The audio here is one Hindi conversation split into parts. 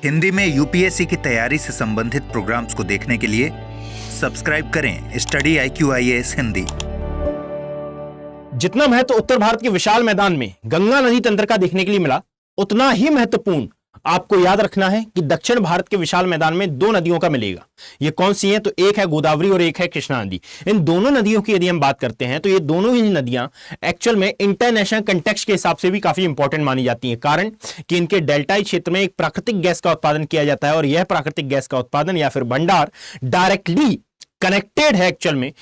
हिंदी में यूपीएससी की तैयारी से संबंधित प्रोग्राम्स को देखने के लिए सब्सक्राइब करें स्टडी IQIAS हिंदी। जितना महत्व उत्तर भारत के विशाल मैदान में गंगा नदी तंत्र का देखने के लिए मिला, उतना ही महत्वपूर्ण आपको याद रखना है कि दक्षिण भारत के विशाल मैदान में दो नदियों का मिलेगा। ये कौन सी हैं? तो एक है गोदावरी और एक है कृष्णा नदी। इन दोनों नदियों की यदि हम बात करते हैं तो ये दोनों ही नदियां एक्चुअल में इंटरनेशनल कंटेक्स्ट के हिसाब से भी काफी इंपॉर्टेंट मानी जाती हैं, कारण कि इनके डेल्टाई क्षेत्र में एक प्राकृतिक गैस का उत्पादन किया जाता है और यह प्राकृतिक गैस का उत्पादन या फिर भंडार डायरेक्टली कनेक्टेड है एक्चुअल में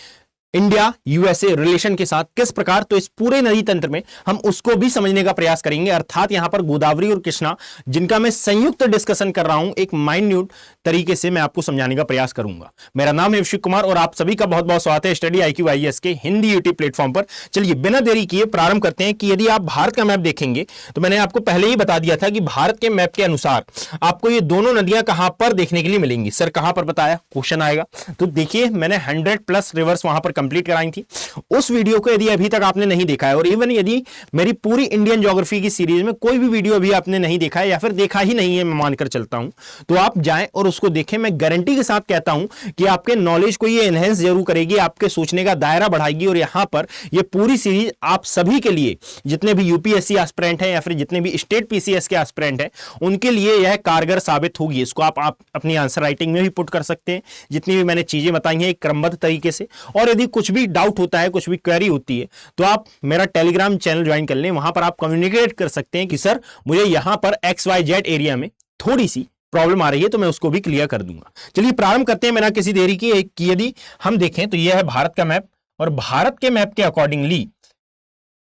इंडिया यूएसए रिलेशन के साथ। किस प्रकार? तो इस पूरे नदी तंत्र में हम उसको भी समझने का प्रयास करेंगे, अर्थात यहां पर गोदावरी और कृष्णा जिनका मैं संयुक्त डिस्कशन कर रहा हूं, एक माइन्यूट तरीके से मैं आपको समझाने का प्रयास करूंगा। मेरा नाम है अभिषेक कुमार और आप सभी का बहुत बहुत स्वागत है स्टडी IQIAS के हिंदी यूट्यूब प्लेटफॉर्म पर। चलिए बिना देरी किए प्रारंभ करते हैं कि यदि आप भारत का मैप देखेंगे तो मैंने आपको पहले ही बता दिया था कि भारत के मैप के अनुसार आपको ये दोनों नदियां कहां पर देखने के लिए मिलेंगी। सर कहां पर बताया? क्वेश्चन आएगा तो देखिए, मैंने 100+ रिवर्स वहां पर कंप्लीट कराई थी। उस वीडियो को यदि अभी तक आपने नहीं देखा है और इवन यदि मेरी पूरी इंडियन ज्योग्राफी की सीरीज में कोई भी वीडियो अभी आपने नहीं देखा है या फिर देखा ही नहीं है, मैं मानकर चलता हूं, तो आप जाएं और उसको देखें। मैं गारंटी के साथ कहता हूं कि आपके नॉलेज को ये एनहेंस जरूर करेगी, आपके सोचने का दायरा बढ़ाएगी और यहां पर ये पूरी सीरीज आप सभी के लिए, जितने भी यूपीएससी एस्पिरेंट हैं या फिर जितने भी स्टेट पीसीएस के एस्पिरेंट हैं, उनके लिए यह कारगर साबित होगी। इसको आप अपनी आंसर राइटिंग में भी पुट कर सकते हैं, जितनी भी मैंने चीजें बताई हैं एक क्रमबद्ध तरीके से। और यदि कुछ भी डाउट होता है, कुछ भी क्वेरी होती है, तो आप मेरा टेलीग्राम चैनल ज्वाइन कर लें। वहां पर आप कम्युनिकेट कर सकते हैं कि सर मुझे यहां पर XYZ एरिया में थोड़ी सी प्रॉब्लम आ रही है, तो मैं उसको भी क्लियर कर दूंगा। चलिए प्रारंभ करते हैं बिना किसी देरी की। यदि हम देखें तो यह है भारत का मैप और भारत के मैप के अकॉर्डिंगली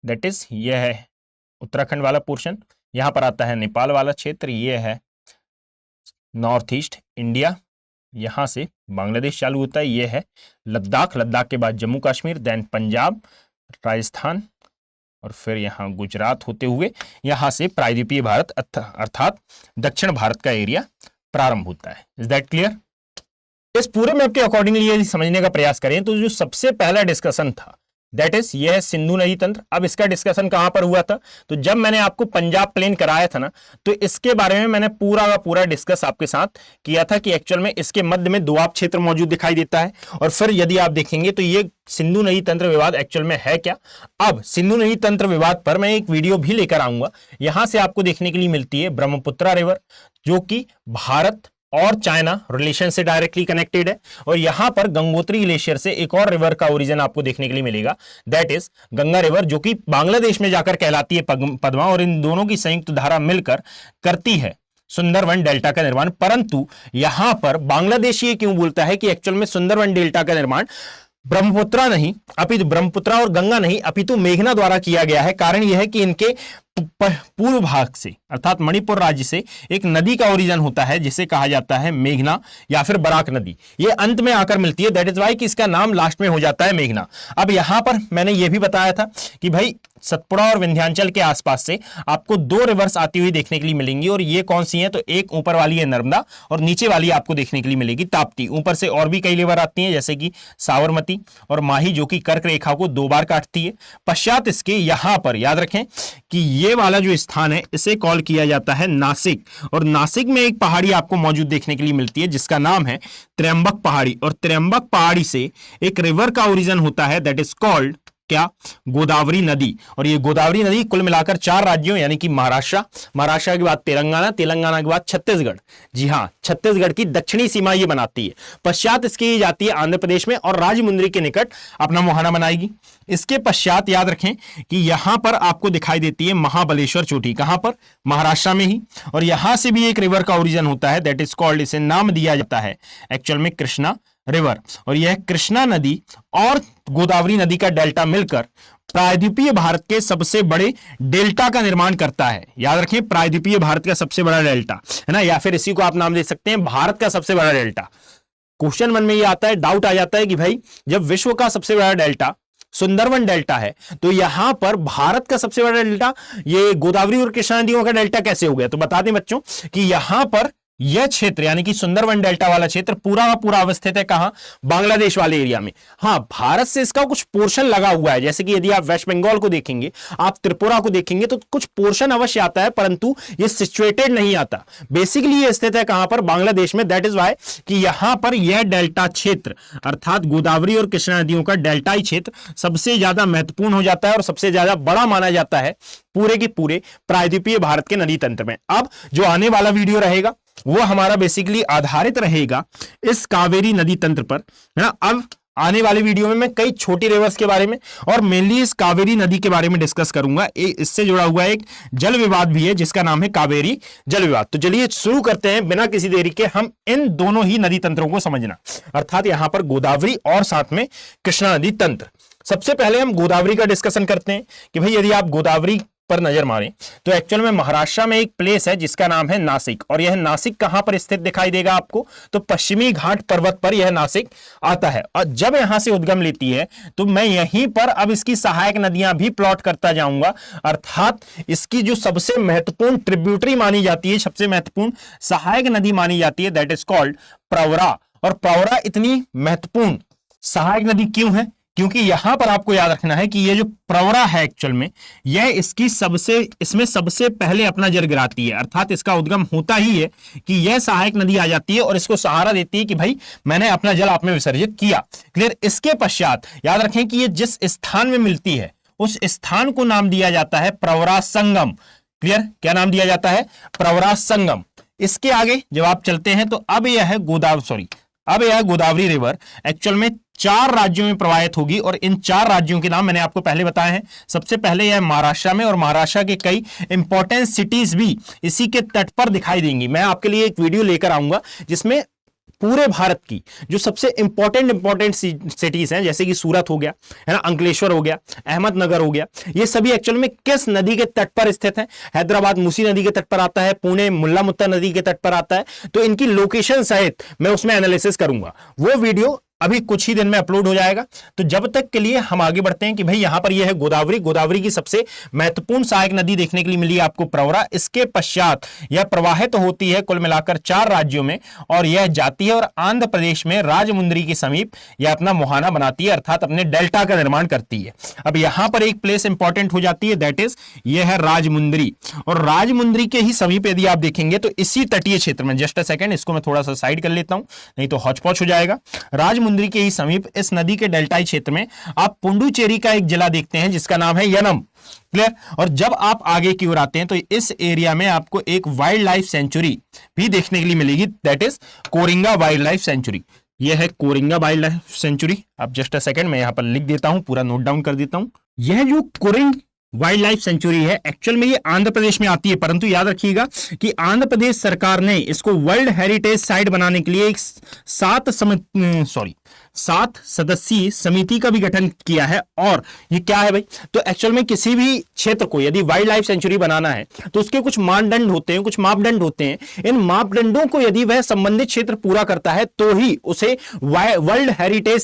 दैट इज यह है उत्तराखंड वाला पोर्शन, यहां पर आता है नेपाल वाला क्षेत्र, यह है नॉर्थ ईस्ट इंडिया, यहां से बांग्लादेश चालू होता है, यह है लद्दाख, लद्दाख के बाद जम्मू कश्मीर, देन पंजाब, राजस्थान और फिर यहां गुजरात होते हुए यहां से प्रायद्वीपीय भारत अर्थात दक्षिण भारत का एरिया प्रारंभ होता है। Is that clear? इस पूरे मैप के अकॉर्डिंगली यदि समझने का प्रयास करें तो जो सबसे पहला डिस्कशन था दैट इज यह है सिंधु नदी तंत्र। अब इसका डिस्कशन कहां पर हुआ था? तो जब मैंने आपको पंजाब प्लेन कराया था ना, तो इसके बारे में मैंने पूरा का पूरा डिस्कस आपके साथ किया था कि एक्चुअल में इसके मध्य में दोआब क्षेत्र मौजूद दिखाई देता है। और फिर यदि आप देखेंगे तो ये सिंधु नदी तंत्र विवाद एक्चुअल में है क्या। अब सिंधु नदी तंत्र विवाद पर मैं एक वीडियो भी लेकर आऊंगा। यहां से आपको देखने के लिए मिलती है ब्रह्मपुत्रा रिवर, जो कि भारत और चाइना रिलेशन से डायरेक्टली कनेक्टेड है। और यहां पर गंगोत्री ग्लेशियर से एक और रिवर का ओरिजिन आपको देखने के लिए मिलेगा, दैट इज गंगा रिवर, जो कि बांग्लादेश में जाकर कहलाती है पद्मा। और इन दोनों की संयुक्त धारा मिलकर करती है सुंदरवन डेल्टा का निर्माण। परंतु यहां पर बांग्लादेश ये क्यों बोलता है कि एक्चुअल में सुंदरवन डेल्टा का निर्माण ब्रह्मपुत्रा नहीं अपितु ब्रह्मपुत्रा और गंगा नहीं अपितु मेघना द्वारा किया गया है। कारण यह है कि इनके पूर्व भाग से अर्थात मणिपुर राज्य से एक नदी का ओरिजिन होता है जिसे कहा जाता है मेघना या फिर बराक नदी। ये अंत में आकर मिलती है, दैट इज वाई कि इसका नाम लास्ट में हो जाता है मेघना। अब यहां पर मैंने ये भी बताया था कि भाई सतपुड़ा और विंध्याचल के आसपास से आपको दो रिवर्स आती हुई देखने के लिए मिलेंगी। और ये कौन सी हैं? तो एक ऊपर वाली है नर्मदा और नीचे वाली आपको देखने के लिए मिलेगी ताप्ती। ऊपर से और भी कई रिवर आती हैं जैसे कि साबरमती और माही, जो कि कर्क रेखा को 2 बार काटती है। पश्चात इसके यहां पर याद रखें कि ये वाला जो स्थान है इसे कॉल किया जाता है नासिक। और नासिक में एक पहाड़ी आपको मौजूद देखने के लिए मिलती है जिसका नाम है त्र्यंबक पहाड़ी। और त्र्यंबक पहाड़ी से एक रिवर का ओरिजिन होता है दैट इज कॉल्ड क्या? गोदावरी नदी। और ये गोदावरी नदी कुल मिलाकर 4 राज्यों यानी कि महाराष्ट्र के बाद तेलंगाना के बाद छत्तीसगढ़, जी हां, छत्तीसगढ़ की दक्षिणी सीमा ये बनाती है। पश्चात इसकी जाती है आंध्र प्रदेश में और राजमुंद्री के निकट अपना मुहाना बनाएगी। इसके पश्चात याद रखें कि यहां पर आपको दिखाई देती है महाबलेश्वर चोटी। कहां पर? महाराष्ट्र में ही। और यहां से भी एक रिवर का ओरिजिन होता है दैट इज कॉल्ड, इसे नाम दिया जाता है एक्चुअल में कृष्णा रिवर। और यह कृष्णा नदी और गोदावरी नदी का डेल्टा मिलकर प्रायद्वीपीय भारत के सबसे बड़े डेल्टा का निर्माण करता है। याद रखें, प्रायद्वीपीय भारत का सबसे बड़ा डेल्टा है ना, या फिर इसी को आप नाम दे सकते हैं भारत का सबसे बड़ा डेल्टा। क्वेश्चन मन में ये आता है, डाउट आ जाता है कि भाई जब विश्व का सबसे बड़ा डेल्टा सुंदरवन डेल्टा है तो यहां पर भारत का सबसे बड़ा डेल्टा ये गोदावरी और कृष्णा नदियों का डेल्टा कैसे हो गया? तो बता दें बच्चों कि यहां पर यह क्षेत्र यानी कि सुंदरवन डेल्टा वाला क्षेत्र पूरा का पूरा अवस्थित है कहां? बांग्लादेश वाले एरिया में। हां, भारत से इसका कुछ पोर्शन लगा हुआ है, जैसे कि यदि आप वेस्ट बंगाल को देखेंगे, आप त्रिपुरा को देखेंगे तो कुछ पोर्शन अवश्य आता है, परंतु ये सिचुएटेड नहीं आता। बेसिकली ये स्थित है कहां पर? बांग्लादेश में। दैट इज वाई कि यहां पर यह डेल्टा क्षेत्र अर्थात गोदावरी और कृष्णा नदियों का डेल्टाई क्षेत्र सबसे ज्यादा महत्वपूर्ण हो जाता है और सबसे ज्यादा बड़ा माना जाता है पूरे के पूरे प्रायद्वीपीय भारत के नदी तंत्र में। अब जो आने वाला वीडियो रहेगा वो हमारा बेसिकली आधारित रहेगा इस कावेरी नदी तंत्र पर, है ना। अब आने वाले वीडियो में मैं कई छोटी रिवर्स के बारे में और मेनली इस कावेरी नदी के बारे में डिस्कस करूंगा। इससे जुड़ा हुआ एक जल विवाद भी है जिसका नाम है कावेरी जल विवाद। तो चलिए शुरू करते हैं बिना किसी देरी के, हम इन दोनों ही नदी तंत्रों को समझना, अर्थात यहां पर गोदावरी और साथ में कृष्णा नदी तंत्र। सबसे पहले हम गोदावरी का डिस्कशन करते हैं कि भाई यदि आप गोदावरी पर नजर मारें तो एक्चुअल में महाराष्ट्र में एक प्लेस है जिसका नाम है नासिक, और यह नासिक कहां पर स्थित दिखाई देगा आपको? तो पश्चिमी घाट पर्वत पर यह नासिक आता है, और जब यहां से उद्गम लेती है तो मैं यहीं पर अब इसकी सहायक नदियां भी प्लॉट करता जाऊंगा, अर्थात इसकी जो सबसे महत्वपूर्ण ट्रिब्यूटरी मानी जाती है, सबसे महत्वपूर्ण सहायक नदी मानी जाती है, दैट इज कॉल्ड प्रवरा। और प्रवरा इतनी महत्वपूर्ण सहायक नदी क्यों है? क्योंकि यहां पर आपको याद रखना है कि ये जो प्रवरा है एक्चुअल में यह इसमें सबसे पहले अपना जल गिराती है, अर्थात इसका उद्गम होता ही है कि यह सहायक नदी आ जाती है और इसको सहारा देती है कि भाई मैंने अपना जल आप में विसर्जित किया। क्लियर? इसके पश्चात याद रखें कि ये जिस स्थान में मिलती है उस स्थान को नाम दिया जाता है प्रवरा संगम। क्लियर? क्या नाम दिया जाता है? प्रवरा संगम। इसके आगे जब आप चलते हैं तो अब यह है गोदावरी रिवर एक्चुअल में 4 राज्यों में प्रवाहित होगी, और इन 4 राज्यों के नाम मैंने आपको पहले बताए हैं। सबसे पहले यह महाराष्ट्र में, और महाराष्ट्र के कई इंपॉर्टेंट सिटीज भी इसी के तट पर दिखाई देंगी। मैं आपके लिए एक वीडियो लेकर आऊंगा जिसमें पूरे भारत की जो सबसे इंपॉर्टेंट सिटीज हैं, जैसे कि सूरत हो गया, है ना, अंकलेश्वर हो गया, अहमदनगर हो गया, ये सभी एक्चुअल में किस नदी के तट पर स्थित हैं? हैदराबाद मूसी नदी के तट पर आता है, पुणे मुल्ला मुत्ता नदी के तट पर आता है। तो इनकी लोकेशन सहित मैं उसमें एनालिसिस करूंगा। वो वीडियो अभी कुछ ही दिन में अपलोड हो जाएगा। तो जब तक के लिए हम आगे बढ़ते हैं कि भाई यहां पर यह है गोदावरी की सबसे महत्वपूर्ण सहायक नदी देखने के लिए मिली आपको प्रवरा। इसके पश्चात यह प्रवाहित होती है कुल मिलाकर 4 राज्यों में, और यह जाती है और आंध्र प्रदेश में राजमुंद्री के समीप यह अपना मुहाना बनाती है, अर्थात अपने डेल्टा का निर्माण करती है। अब यहां पर एक प्लेस इंपॉर्टेंट हो जाती है, दैट इज यह है राजमुंद्री। और राजमुंद्री के ही समीप यदि आप देखेंगे तो इसी तटीय क्षेत्र में, जस्ट अ सेकंड इसको मैं थोड़ा सा साइड कर लेता हूं नहीं तो हौच-पौच हो जाएगा। राजमुंद्री के ही समीप इस नदी के डेल्टाई क्षेत्र में आप पुडुचेरी का एक जिला देखते हैं जिसका नाम है यनम। क्लियर? और जब आप आगे की ओर आते हैं तो इस एरिया में आपको एक वाइल्ड लाइफ सेंचुरी भी देखने के लिए मिलेगी, that is Coringa wild life sanctuary. यह है कोरिंगा वाइल्ड लाइफ सेंचुरी। आप जस्ट अ सेकंड मैं यहां पर लिख देता हूं, पूरा नोट डाउन कर देता हूं। यह जो कोरिंग वाइल्ड लाइफ सेंचुरी है एक्चुअल में ये आंध्र प्रदेश में आती है, परंतु याद रखिएगा कि आंध्र प्रदेश सरकार ने इसको वर्ल्ड हेरिटेज साइट बनाने के लिए एक 7 सदस्यीय समिति का भी गठन किया है। और ये क्या है भाई? तो एक्चुअल में किसी भी क्षेत्र को यदि वाइल्ड लाइफ सेंचुरी बनाना है तो उसके कुछ मानदंड होते हैं, कुछ मापदंड होते हैं। इन मापदंडों को यदि वह संबंधित क्षेत्र पूरा करता है तो ही उसे वर्ल्ड हेरिटेज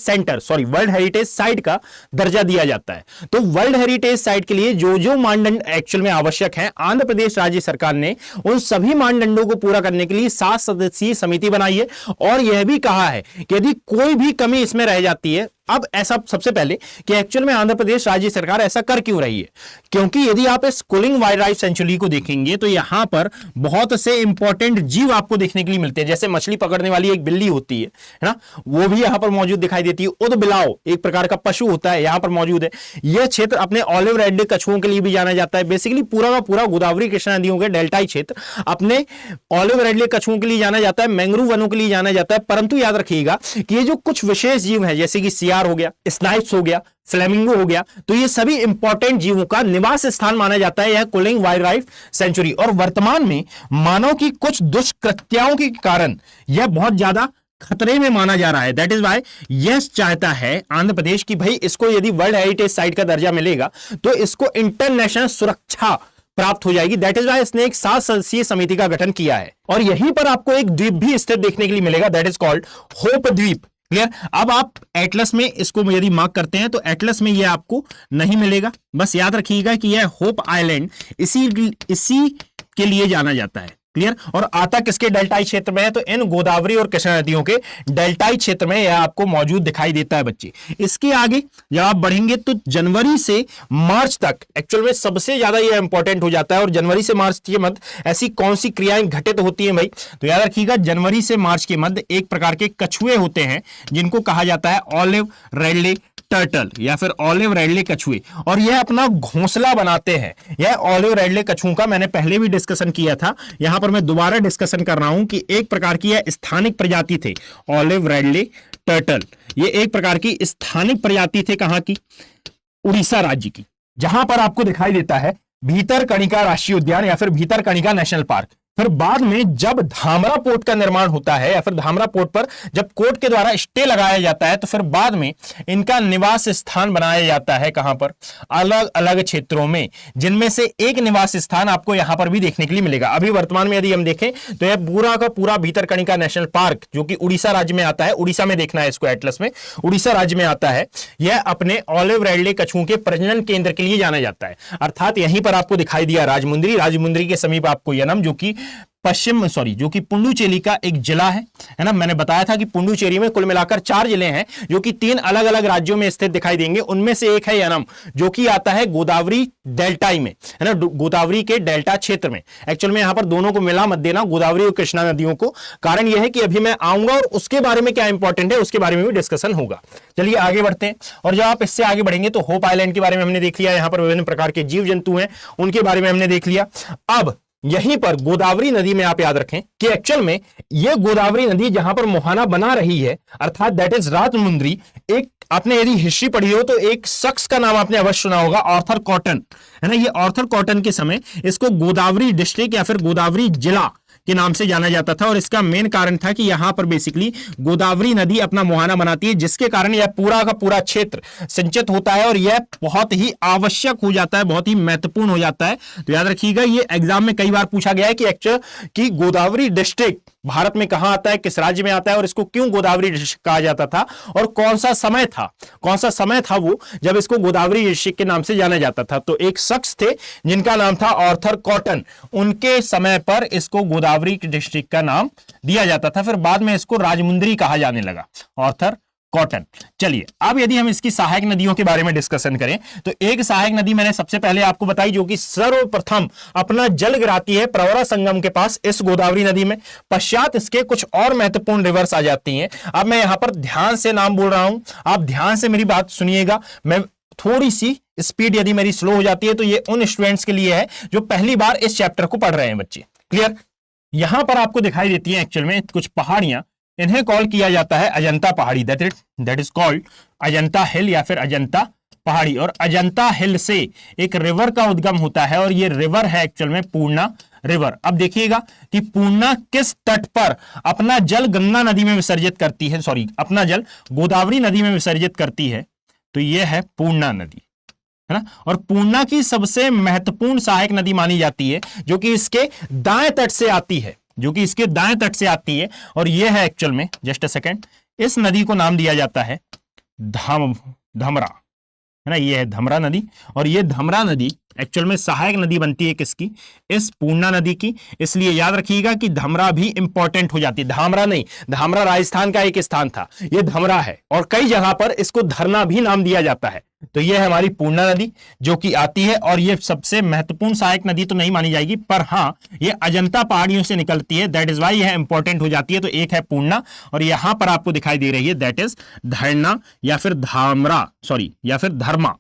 साइट का दर्जा दिया जाता है। तो वर्ल्ड हेरिटेज साइट के लिए जो मानदंड एक्चुअल में आवश्यक है, आंध्र प्रदेश राज्य सरकार ने उन सभी मानदंडों को पूरा करने के लिए 7 सदस्यीय समिति बनाई है, और यह भी कहा है कि यदि कोई भी कमी इसमें रह जाती है। अब ऐसा सबसे पहले कि एक्चुअल में आंध्र प्रदेश राज्य सरकार ऐसा कर क्यों रही है? क्योंकि यदि आप इस कोलिंग वाइल्ड लाइफ सेंचुरी को देखेंगे तो यहां पर बहुत से इंपॉर्टेंट जीव आपको देखने के लिए मिलते हैं। जैसे मछली पकड़ने वाली एक बिल्ली होती है ना, वो भी यहां पर मौजूद दिखाई देती है। उदबिलाव एक प्रकार का पशु होता है, यहां पर मौजूद है। यह क्षेत्र अपने ऑलिव रेड कछुओं के लिए भी जाना जाता है। बेसिकली पूरा का पूरा गोदावरी कृष्णा नदियों के डेल्टाई क्षेत्र अपने ऑलिव रेड कछुओं के लिए जाना जाता है, मैंग्रोव वनों के लिए जाना जाता है। परंतु याद रखिएगा कि ये जो कुछ विशेष जीव है, जैसे कि सियार हो गया, स्नाइप्स हो गया, फ्लेमिंगो हो गया, तो ये सभी इंपॉर्टेंट जीवों का निवास स्थान माना जाता है यह कोलिंग वाइल्ड लाइफ सेंचुरी। और वर्तमान में मानव की कुछ दुष्कृत्यों के कारण यह बहुत ज्यादा खतरे में माना जा रहा है। दैट इज वाई यह चाहता है आंध्र प्रदेश की भाई इसको यदि वर्ल्ड हेरिटेज साइट का दर्जा मिलेगा तो इसको इंटरनेशनल सुरक्षा प्राप्त हो जाएगी। दैट इज वाई इसने एक 7 सदस्यीय समिति का गठन किया है। और यहीं पर आपको एक द्वीप भी स्थित देखने के लिए मिलेगा, दैट इज कॉल्ड होप द्वीप। क्लियर? अब आप एटलस में इसको यदि मार्क करते हैं तो एटलस में यह आपको नहीं मिलेगा। बस याद रखिएगा कि यह होप आइलैंड इसी के लिए जाना जाता है। क्लियर। और आता किसके डेल्टाई क्षेत्र में है, तो इन गोदावरी और कृष्णा नदियों के डेल्टाई क्षेत्र में यह आपको मौजूद दिखाई देता है बच्चे। इसके आगे जब आप बढ़ेंगे तो जनवरी से मार्च तक एक्चुअल में सबसे ज्यादा यह इंपॉर्टेंट हो जाता है। और जनवरी से मार्च के मध्य ऐसी कौन सी क्रियाएं घटित होती हैं भाई, तो याद रखिएगा जनवरी से मार्च के मध्य एक प्रकार के कछुए होते हैं जिनको कहा जाता है ऑलिव रेडले टर्टल या फिर ऑलिव रेडले कछुए, और यह अपना घोंसला बनाते हैं। यह ऑलिव रेडले कछुओं का मैंने पहले भी डिस्कशन किया था, यहां पर मैं दोबारा डिस्कशन कर रहा हूं कि एक प्रकार की यह स्थानिक प्रजाति थे ऑलिव रेडले टर्टल। ये एक प्रकार की स्थानिक प्रजाति थे, कहां की, उड़ीसा राज्य की, जहां पर आपको दिखाई देता है भीतरकनिका राष्ट्रीय उद्यान या फिर भीतरकनिका नेशनल पार्क। फिर बाद में जब धामरा पोर्ट का निर्माण होता है या फिर धामरा पोर्ट पर जब कोर्ट के द्वारा स्टे लगाया जाता है, तो फिर बाद में इनका निवास स्थान बनाया जाता है, कहां पर, अलग अलग क्षेत्रों में, जिनमें से एक निवास स्थान आपको यहां पर भी देखने के लिए मिलेगा। अभी वर्तमान में यदि हम देखें तो यह पूरा का पूरा भीतरकनिका नेशनल पार्क जो कि उड़ीसा राज्य में आता है, उड़ीसा में देखना है इसको एटलस में, उड़ीसा राज्य में आता है, यह अपने ऑलिव रेडले कछुओं के प्रजनन केंद्र के लिए जाना जाता है। अर्थात यहीं पर आपको दिखाई दिया राजमुंदरी, राजमुंदरी के समीप आपको यनम जो कि जो कि पुडुचेरी का एक जिला है ना। मैंने बताया था कि पुडुचेरी में कुल मिलाकर 4 जिले हैं जो कि 3 अलग अलग राज्यों में स्थित दिखाई देंगे। उनमें से एक है यनम जो कि आता है गोदावरी डेल्टाई में, है ना, गोदावरी के डेल्टा क्षेत्र में। एक्चुअल में यहां पर दोनों को मिला मत देना, गोदावरी और कृष्णा नदियों को। कारण यह है कि अभी मैं आऊंगा और उसके बारे में क्या इंपॉर्टेंट है उसके बारे में भी डिस्कशन होगा। चलिए आगे बढ़ते हैं, और जब आप इससे आगे बढ़ेंगे तो होप आइलैंड के बारे में हमने देख लिया, यहां पर विभिन्न प्रकार के जीव जंतु हैं उनके बारे में हमने देख लिया। अब यहीं पर गोदावरी नदी में आप याद रखें कि एक्चुअल में यह गोदावरी नदी जहां पर मुहाना बना रही है, अर्थात दैट इज राजमुंदरी, एक आपने यदि हिस्ट्री पढ़ी हो तो एक शख्स का नाम आपने अवश्य सुना होगा, आर्थर कॉटन, है ना। ये आर्थर कॉटन के समय इसको गोदावरी डिस्ट्रिक्ट या फिर गोदावरी जिला के नाम से जाना जाता था। और इसका मेन कारण था कि यहां पर बेसिकली गोदावरी नदी अपना मुहाना बनाती है, जिसके कारण यह पूरा का पूरा क्षेत्र सिंचित होता है और यह बहुत ही आवश्यक हो जाता है, बहुत ही महत्वपूर्ण हो जाता है। तो याद रखिएगा ये एग्जाम में कई बार पूछा गया है कि एक्चुअल कि गोदावरी डिस्ट्रिक्ट भारत में कहां आता है, किस राज्य में आता है, और इसको क्यों गोदावरी डिस्ट्रिक्ट कहा जाता था, और कौन सा समय था वो जब इसको गोदावरी डिस्ट्रिक्ट के नाम से जाना जाता था। तो एक शख्स थे जिनका नाम था आर्थर कॉटन, उनके समय पर इसको गोदावरी डिस्ट्रिक्ट का नाम दिया जाता था। फिर बाद में इसको राजमुंदरी कहा जाने लगा, आर्थर कॉटन। चलिए अब यदि हम इसकी सहायक नदियों के बारे में डिस्कशन करें तो एक सहायक नदी मैंने सबसे पहले आपको बताई जो कि सर्वप्रथम अपना जल गिराती है प्रवरा संगम के पास इस गोदावरी नदी में। पश्चात इसके कुछ और महत्वपूर्ण रिवर्स आ जाती हैं। अब मैं यहां पर ध्यान से नाम बोल रहा हूं, आप ध्यान से मेरी बात सुनिएगा। मैं थोड़ी सी स्पीड यदि मेरी स्लो हो जाती है तो ये उन स्टूडेंट्स के लिए है जो पहली बार इस चैप्टर को पढ़ रहे हैं बच्चे। क्लियर। यहां पर आपको दिखाई देती है एक्चुअल में कुछ पहाड़ियां, इन्हें कॉल किया जाता है अजंता पहाड़ी, दैट इज कॉल्ड अजंता हिल या फिर अजंता पहाड़ी। और अजंता हिल से एक रिवर का उद्गम होता है और ये रिवर है एक्चुअल में पूर्णा रिवर। अब देखिएगा कि पूर्णा किस तट पर अपना जल गंगा नदी में विसर्जित करती है, अपना जल गोदावरी नदी में विसर्जित करती है, तो यह है पूर्णा नदी, है ना। और पूर्णा की सबसे महत्वपूर्ण सहायक नदी मानी जाती है जो कि इसके दाएं तट से आती है, और यह है एक्चुअल में, जस्ट अ सेकेंड, इस नदी को नाम दिया जाता है धमरा, है ना। यह है धमरा नदी, और यह धमरा नदी एक्चुअल में सहायक नदी बनती है किसकी, इस पूर्णा नदी की। इसलिए याद रखिएगा कि धमरा भी इंपॉर्टेंट हो जाती है, धामरा नहीं, धामरा राजस्थान का एक स्थान था, यह धमरा है, और कई जगह पर इसको धरना भी नाम दिया जाता है। तो यह है हमारी पूर्णा नदी जो कि आती है, और यह सबसे महत्वपूर्ण सहायक नदी तो नहीं मानी जाएगी, पर हां यह अजंता पहाड़ियों से निकलती है, दैट इज वाई यह इंपॉर्टेंट हो जाती है। तो एक है पूर्णा, और यहां पर आपको दिखाई दे रही है दैट इज धरना या फिर धर्मा।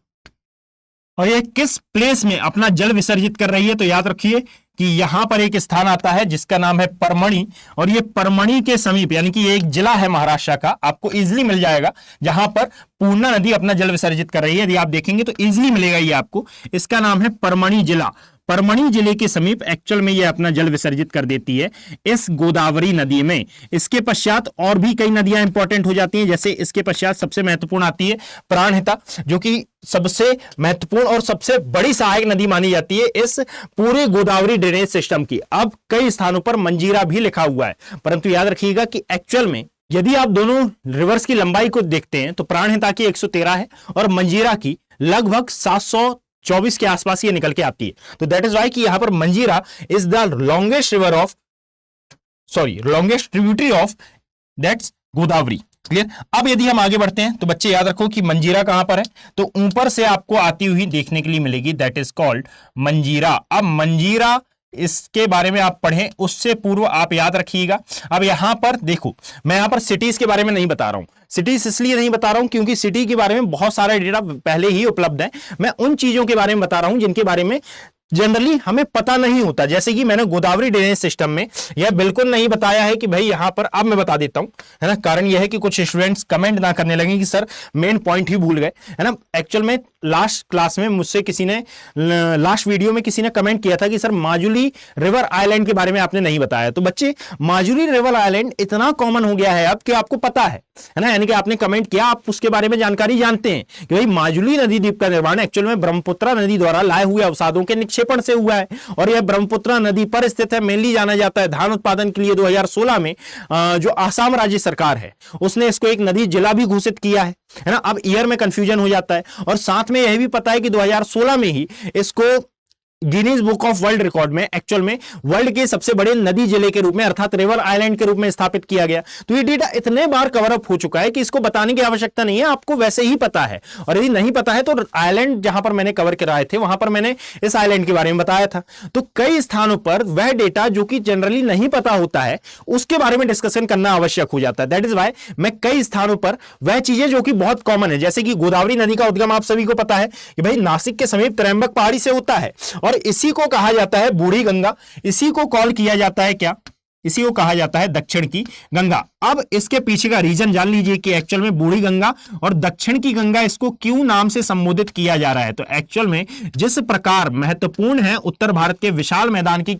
और ये किस प्लेस में अपना जल विसर्जित कर रही है, तो याद रखिए कि यहां पर एक स्थान आता है जिसका नाम है परमणि, और ये परमणि के समीप, यानी कि एक जिला है महाराष्ट्र का, आपको इजीली मिल जाएगा, जहां पर पूर्णा नदी अपना जल विसर्जित कर रही है। यदि आप देखेंगे तो इजीली मिलेगा ये आपको, इसका नाम है परमणि जिला। परमणि जिले के समीप एक्चुअल में ये अपना जल विसर्जित कर देती है इस गोदावरी नदी में। इसके पश्चात और भी कई नदियां इंपॉर्टेंट हो जाती हैं, जैसे इसके पश्चात सबसे महत्वपूर्ण आती है प्राणहिता, जो कि सबसे महत्वपूर्ण और सबसे बड़ी सहायक नदी मानी जाती है इस पूरे गोदावरी ड्रेनेज सिस्टम की। अब कई स्थानों पर मंजीरा भी लिखा हुआ है, परंतु याद रखिएगा कि एक्चुअल में यदि आप दोनों रिवर्स की लंबाई को देखते हैं तो प्राणहिता की 113 है और मंजीरा की लगभग 724 के आसपास ये निकल के आती है। तो दैट इज वाई कि यहां पर मंजीरा is the longest river of sorry longest tributary of that's Godavari. Clear. अब यदि हम आगे बढ़ते हैं तो बच्चे याद रखो कि मंजीरा कहां पर है, तो ऊपर से आपको आती हुई देखने के लिए मिलेगी, दैट इज कॉल्ड मंजीरा। अब मंजीरा इसके बारे में आप पढ़ें उससे पूर्व आप याद रखिएगा। अब यहां पर देखो, मैं यहां पर सिटीज के बारे में नहीं बता रहा हूं। सिटीज इसलिए नहीं बता रहा हूं क्योंकि सिटी के बारे में बहुत सारा डेटा पहले ही उपलब्ध है। मैं उन चीजों के बारे में बता रहा हूं जिनके बारे में जनरली हमें पता नहीं होता। जैसे कि मैंने गोदावरी ड्रेनेज सिस्टम में यह बिल्कुल नहीं बताया है कि भाई यहां पर, अब मैं बता देता हूं, है ना। कारण यह है कि कुछ स्टूडेंट्स कमेंट ना करने लगे कि सर मेन पॉइंट ही भूल गए, है ना। एक्चुअल में लास्ट क्लास में मुझसे किसी ने, लास्ट वीडियो में किसी ने कमेंट किया था कि सर माजुली रिवर आइलैंड के बारे में आपने नहीं बताया। तो बच्चे माजुली रिवर आइलैंड इतना कॉमन हो गया है अब कि आपको पता है ना, यानी कि आपने कमेंट किया, आप उसके बारे में जानकारी जानते हैं कि भाई माजुली नदी द्वीप का निर्माण एक्चुअल में ब्रह्मपुत्र नदी द्वारा लाए हुए अवसादों के निक्षेपण से हुआ है और यह ब्रह्मपुत्र नदी पर स्थित है। मेनली जाना जाता है धान उत्पादन के लिए। 2016 में जो आसाम राज्य सरकार है उसने इसको एक नदी जिला भी घोषित किया है ना। अब ईयर में कंफ्यूजन हो जाता है और साथ में यह भी पता है कि 2016 में ही इसको Guinness book of world record में एक्चुअल में वर्ल्ड के सबसे बड़े नदी जिले के रूप में अर्थात रिवर आइलैंड के रूप में स्थापित किया गया। तो ये डेटा इतने बार कवर अप हो चुका है कि इसको बताने की आवश्यकता नहीं है, आपको वैसे ही पता है। और यदि नहीं पता है तो आइलैंड जहां पर मैंने कवर कराए थे वहां पर मैंने इस आइलैंड के बारे में बताया था। तो कई स्थानों पर वह डेटा जो कि जनरली नहीं पता होता है उसके बारे में डिस्कशन करना आवश्यक हो जाता है। दैट इज वाई मैं कई स्थानों पर वह चीजें जो कि बहुत कॉमन है, जैसे कि गोदावरी नदी का उद्गम आप सभी को पता है कि भाई नासिक के समीप त्रयंबक पहाड़ी से होता है और इसी को कहा जाता है बूढ़ी गंगा। इसी को कॉल किया जाता है क्या, इसी को कहा जाता है दक्षिण की गंगा। अब इसके पीछे का रीजन जान लीजिए कि एक्चुअल में बूढ़ी गंगा और दक्षिण की गंगा इसको क्यों नाम से संबोधित किया जा रहा है। तो एक्चुअल में जिस प्रकार महत्वपूर्ण है उत्तर भारत के विशाल मैदान की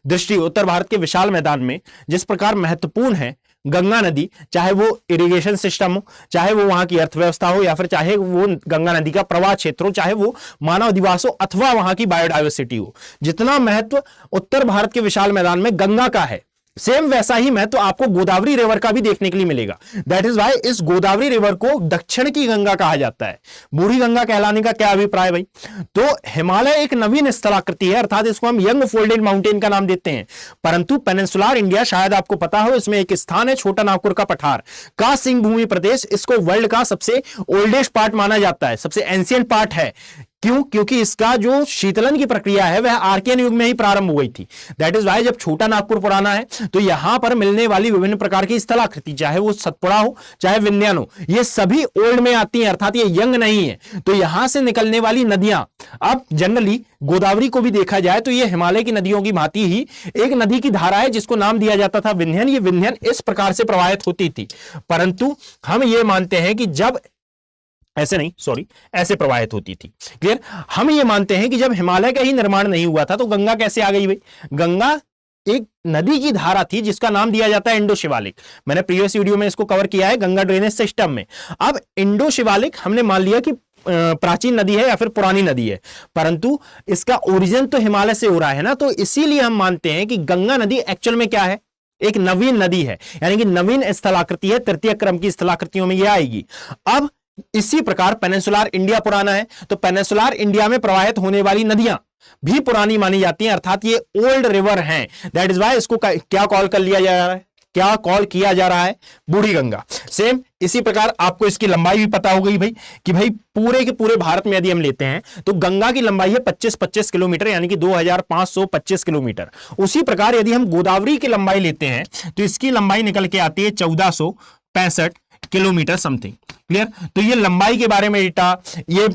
दृष्टि, उत्तर भारत के विशाल मैदान में जिस प्रकार महत्वपूर्ण है गंगा नदी, चाहे वो इरिगेशन सिस्टम हो, चाहे वो वहां की अर्थव्यवस्था हो, या फिर चाहे वो गंगा नदी का प्रवाह क्षेत्र हो, चाहे वो मानव अधिवास हो अथवा वहां की बायोडायवर्सिटी हो, जितना महत्व उत्तर भारत के विशाल मैदान में गंगा का है सेम वैसा ही महत्व आपको गोदावरी रिवर का भी देखने के लिए मिलेगा। दैट इज वाई इस गोदावरी रिवर को दक्षिण की गंगा कहा जाता है। बूढ़ी गंगा कहलाने का क्या अभिप्राय भाई? तो हिमालय एक नवीन स्थलाकृति है, अर्थात इसको हम यंग फोल्डेड माउंटेन का नाम देते हैं। परंतु पेनिनसुलर इंडिया, शायद आपको पता हो, इसमें एक स्थान है छोटा नागपुर का पठार का सिंह भूमि प्रदेश। इसको वर्ल्ड का सबसे ओल्डेस्ट पार्ट माना जाता है, सबसे एंशिएंट पार्ट है। क्यों? क्योंकि इसका जो शीतलन की प्रक्रिया है वह आर्कियन युग में ही प्रारंभ हो गई थी। दैट इज वाई जब छोटा नागपुर पुराना है तो यहां पर मिलने वाली विभिन्न प्रकार की स्थलाकृति, चाहे वो सतपुड़ा हो चाहे विंध्यान हो, ये सभी ओल्ड में आती हैं, अर्थात ये यंग नहीं है। तो यहां से निकलने वाली नदियां, अब जनरली गोदावरी को भी देखा जाए तो ये हिमालय की नदियों की भांति ही एक नदी की धारा है जिसको नाम दिया जाता था विंध्यन। ये विंध्यन इस प्रकार से प्रवाहित होती थी, परंतु हम ये मानते हैं कि जब ऐसे नहीं, सॉरी, ऐसे प्रवाहित होती थी। क्लियर? हम ये मानते हैं कि जब हिमालय का ही निर्माण नहीं हुआ था तो गंगा कैसे आ गई भाई? गंगा एक नदी की धारा थी जिसका नाम दिया जाता है इंडो शिवालिक। मैंने प्रीवियस वीडियो में इसको कवर किया है गंगा ड्रेनेज सिस्टम में। अब इंडो शिवालिक हमने मान लिया कि प्राचीन नदी है या फिर पुरानी नदी है, परंतु इसका ओरिजिन तो हिमालय से हो रहा है ना। तो इसीलिए हम मानते हैं कि गंगा नदी एक्चुअल में क्या है? एक नवीन नदी है, यानी कि नवीन स्थलाकृति है, तृतीय क्रम की स्थलाकृतियों में यह आएगी। अब इसी प्रकार पेनिनसुलर इंडिया पुराना है तो पेनिनसुलर इंडिया में प्रवाहित होने वाली नदियां भी पुरानी मानी जाती हैं, अर्थात ये ओल्ड रिवर हैं। दैट इज वाई इसको क्या कॉल कर लिया जा रहा है, क्या कॉल किया जा रहा है? बूढ़ी गंगा। सेम इसी प्रकार आपको इसकी लंबाई भी पता हो गई भाई कि भाई पूरे के पूरे भारत में यदि हम लेते हैं तो गंगा की लंबाई है 25 किलोमीटर, यानी कि 2525 किलोमीटर। उसी प्रकार यदि हम गोदावरी की लंबाई लेते हैं तो इसकी लंबाई निकल के आती है 1465 किलोमीटर समथिंग। क्लियर? तो ये लंबाई के बारे में डेटा, ये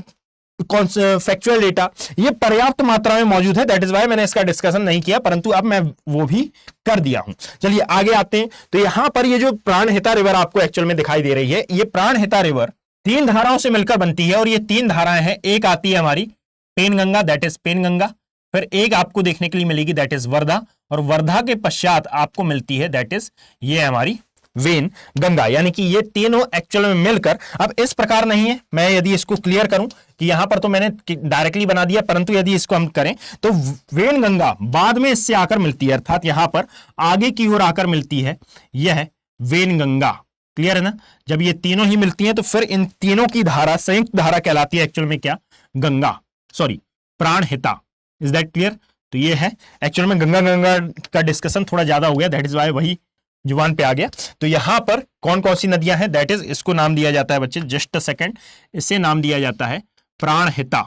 फैक्चुअल डेटा, ये पर्याप्त मात्रा में मौजूद है। दैट इज वाई मैंने इसका डिस्कशन नहीं किया, परंतु अब मैं वो भी कर दिया हूं। चलिए आगे आते हैं। तो यहां पर ये जो प्राणहिता रिवर आपको एक्चुअल में दिखाई दे रही है, ये प्राणहिता रिवर 3 धाराओं से मिलकर बनती है और ये 3 धाराएं हैं। एक आती है हमारी पेनगंगा, दैट इज पेनगंगा, फिर एक आपको देखने के लिए मिलेगी दैट इज वर्धा, और वर्धा के पश्चात आपको मिलती है दैट इज ये हमारी वेन गंगा। यानी कि ये तीनों एक्चुअल में मिलकर, अब इस प्रकार नहीं है, मैं यदि इसको क्लियर करूं कि यहां पर तो मैंने डायरेक्टली बना दिया, परंतु यदि इसको हम करें तो वेन गंगा बाद में इससे आकर मिलती है, अर्थात यहां पर आगे की ओर आकर मिलती है, यह वेन गंगा। क्लियर है ना? जब ये तीनों ही मिलती हैं तो फिर इन तीनों की धारा संयुक्त धारा कहलाती है एक्चुअल में क्या? Ganga, sorry Pranhita. Is that clear? तो ये है एक्चुअल में गंगा गंगा का डिस्कशन थोड़ा ज्यादा हो गया, दैट इज वाई वही जुबान पे आ गया। तो यहां पर कौन कौन सी नदियां हैं, दैट इज, इसको नाम दिया जाता है बच्चे, जस्ट अ सेकेंड, इसे नाम दिया जाता है प्राणहिता,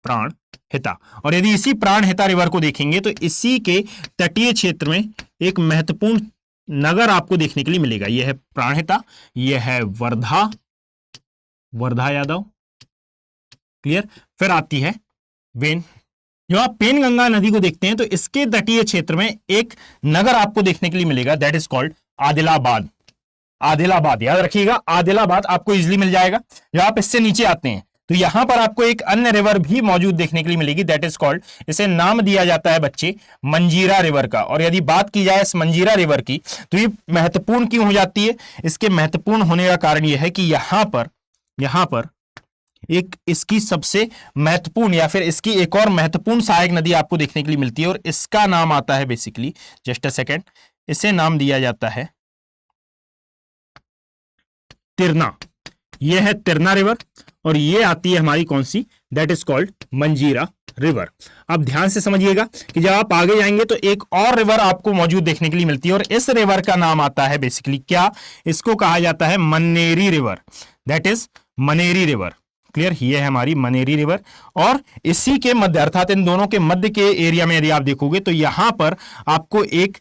प्राणहिता। और यदि इसी प्राणहिता रिवर को देखेंगे तो इसी के तटीय क्षेत्र में एक महत्वपूर्ण नगर आपको देखने के लिए मिलेगा। यह है प्राणहिता, यह है वर्धा, वर्धा यादव, क्लियर। फिर आती है वेन। जब आप पेनगंगा नदी को देखते हैं तो इसके तटीय क्षेत्र में एक नगर आपको देखने के लिए मिलेगा, that is called Adilabad. Adilabad याद रखिएगा, आदिलाबाद आपको इजीली मिल जाएगा। जब आप इससे नीचे आते हैं तो यहां पर आपको एक अन्य रिवर भी मौजूद देखने के लिए मिलेगी, दैट इज कॉल्ड, इसे नाम दिया जाता है बच्चे मंजीरा रिवर का। और यदि बात की जाए इस मंजीरा रिवर की तो ये महत्वपूर्ण क्यों हो जाती है, इसके महत्वपूर्ण होने का कारण यह है कि यहां पर एक इसकी सबसे महत्वपूर्ण या फिर इसकी एक और महत्वपूर्ण सहायक नदी आपको देखने के लिए मिलती है और इसका नाम आता है बेसिकली, जस्ट अ सेकेंड, इसे नाम दिया जाता है तिरना। यह है तिरना रिवर और ये आती है हमारी कौन सी, दैट इज कॉल्ड मंजीरा रिवर। अब ध्यान से समझिएगा कि जब आप आगे जाएंगे तो एक और रिवर आपको मौजूद देखने के लिए मिलती है और इस रिवर का नाम आता है बेसिकली क्या, इसको कहा जाता है Maneri river, that is Maneri river, clear. ये है हमारी मनेरी रिवर और इसी के मध्य अर्थात इन दोनों के मध्य के एरिया में यदि आप देखोगे तो यहां पर आपको एक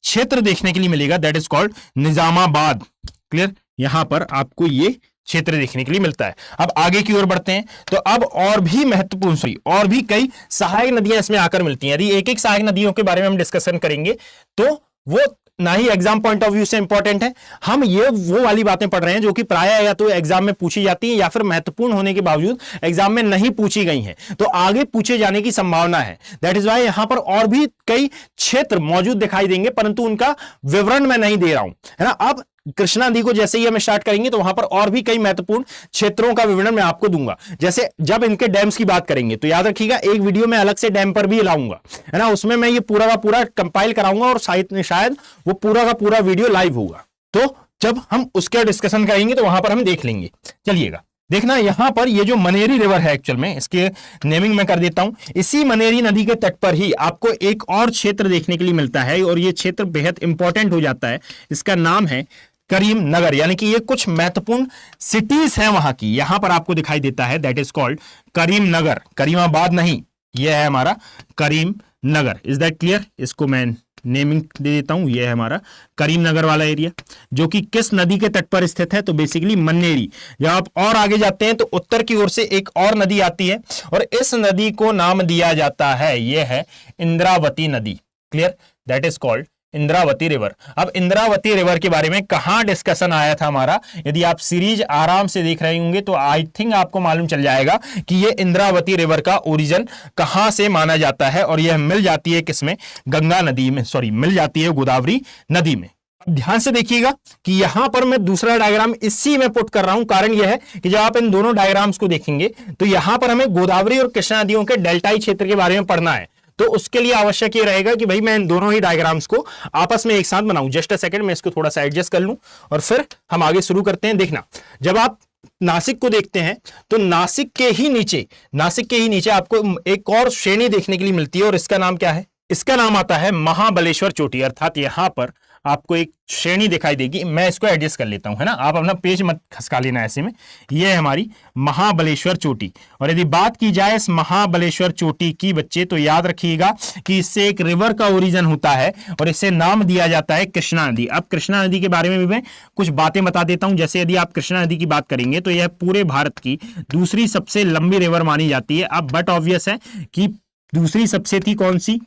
क्षेत्र देखने के लिए मिलेगा, that is called Nizamabad, clear. यहां पर आपको ये क्षेत्र देखने के लिए मिलता है। अब आगे की ओर बढ़ते हैं तो अब और भी महत्वपूर्ण और भी कई सहायक नदियां इसमें आकर मिलती हैं। यदि एक एक सहायक नदियों के बारे में हम डिस्कशन करेंगे तो वो ना ही एग्जाम पॉइंट ऑफ व्यू से इंपॉर्टेंट है, हम ये वो वाली बातें पढ़ रहे हैं जो कि प्राय या तो एग्जाम में पूछी जाती है या फिर महत्वपूर्ण होने के बावजूद एग्जाम में नहीं पूछी गई हैं, तो आगे पूछे जाने की संभावना है। दैट इज वाई यहां पर और भी कई क्षेत्र मौजूद दिखाई देंगे परंतु उनका विवरण मैं नहीं दे रहा हूं, है ना। अब कृष्णा नदी को जैसे ही हम स्टार्ट करेंगे तो वहां पर और भी कई महत्वपूर्ण क्षेत्रों का विवरण मैं आपको दूंगा। जैसे जब इनके डैम्स की बात करेंगे तो याद रखिएगा एक वीडियो में अलग से डैम पर भी लाऊंगा, है ना, उसमें मैं ये पूरा का पूरा कंपाइल कराऊंगा और शायद वो पूरा का पूरा वीडियो लाइव होगा। तो जब हम उसका डिस्कशन करेंगे तो वहां पर हम देख लेंगे। चलिएगा देखना यहां पर ये जो मनेरी रिवर है, एक्चुअल में इसके नेमिंग मैं कर देता हूं। इसी मनेरी नदी के तट पर ही आपको एक और क्षेत्र देखने के लिए मिलता है और ये क्षेत्र बेहद इंपॉर्टेंट हो जाता है। इसका नाम है करीम नगर, यानी कि ये कुछ महत्वपूर्ण सिटीज हैं वहां की, यहां पर आपको दिखाई देता है, that is called Karimnagar. Karimabad नहीं, यह है हमारा Karimnagar. Is that clear? इसको मैं नेमिंग दे देता हूं, यह है हमारा करीम नगर वाला एरिया जो कि किस नदी के तट पर स्थित है, तो बेसिकली मन्नेरी। जब आप और आगे जाते हैं तो उत्तर की ओर से एक और नदी आती है और इस नदी को नाम दिया जाता है, यह है इंद्रावती नदी, clear, that is called Indravati river. अब इंद्रावती रिवर के बारे में कहां डिस्कशन आया था हमारा, यदि आप सीरीज आराम से देख रहे होंगे तो आई थिंक आपको मालूम चल जाएगा कि ये इंद्रावती रिवर का ओरिजिन कहां से माना जाता है और यह मिल जाती है किसमें, गंगा नदी में, सॉरी मिल जाती है गोदावरी नदी में। ध्यान से देखिएगा कि यहां पर मैं दूसरा डायग्राम इसी में पुट कर रहा हूं, कारण यह है कि जब आप इन दोनों डायग्राम्स को देखेंगे तो यहां पर हमें गोदावरी और कृष्णा नदियों के डेल्टाई क्षेत्र के बारे में पढ़ना है। तो उसके लिए आवश्यक ये रहेगा कि भाई मैं इन दोनों ही डायग्राम्स को आपस में एक साथ बनाऊं। जस्ट अ सेकंड, मैं इसको थोड़ा सा एडजस्ट कर लूं और फिर हम आगे शुरू करते हैं। देखना, जब आप नासिक को देखते हैं तो नासिक के ही नीचे आपको एक और श्रेणी देखने के लिए मिलती है और इसका नाम क्या है, इसका नाम आता है महाबलेश्वर चोटी। अर्थात यहां पर आपको एक श्रेणी दिखाई देगी, मैं इसको एडजस्ट कर लेता हूं, है ना, आप अपना पेज मत खसका लेना ऐसे में। यह है हमारी महाबलेश्वर चोटी और यदि बात की जाए इस महाबलेश्वर चोटी की बच्चे तो याद रखिएगा कि इससे एक रिवर का ओरिजिन होता है और इसे नाम दिया जाता है कृष्णा नदी। अब कृष्णा नदी के बारे में भी मैं कुछ बातें बता देता हूं। जैसे यदि आप कृष्णा नदी की बात करेंगे तो यह पूरे भारत की दूसरी सबसे लंबी रिवर मानी जाती है। अब बट ऑब्वियस है कि दूसरी सबसे थी कौन सी,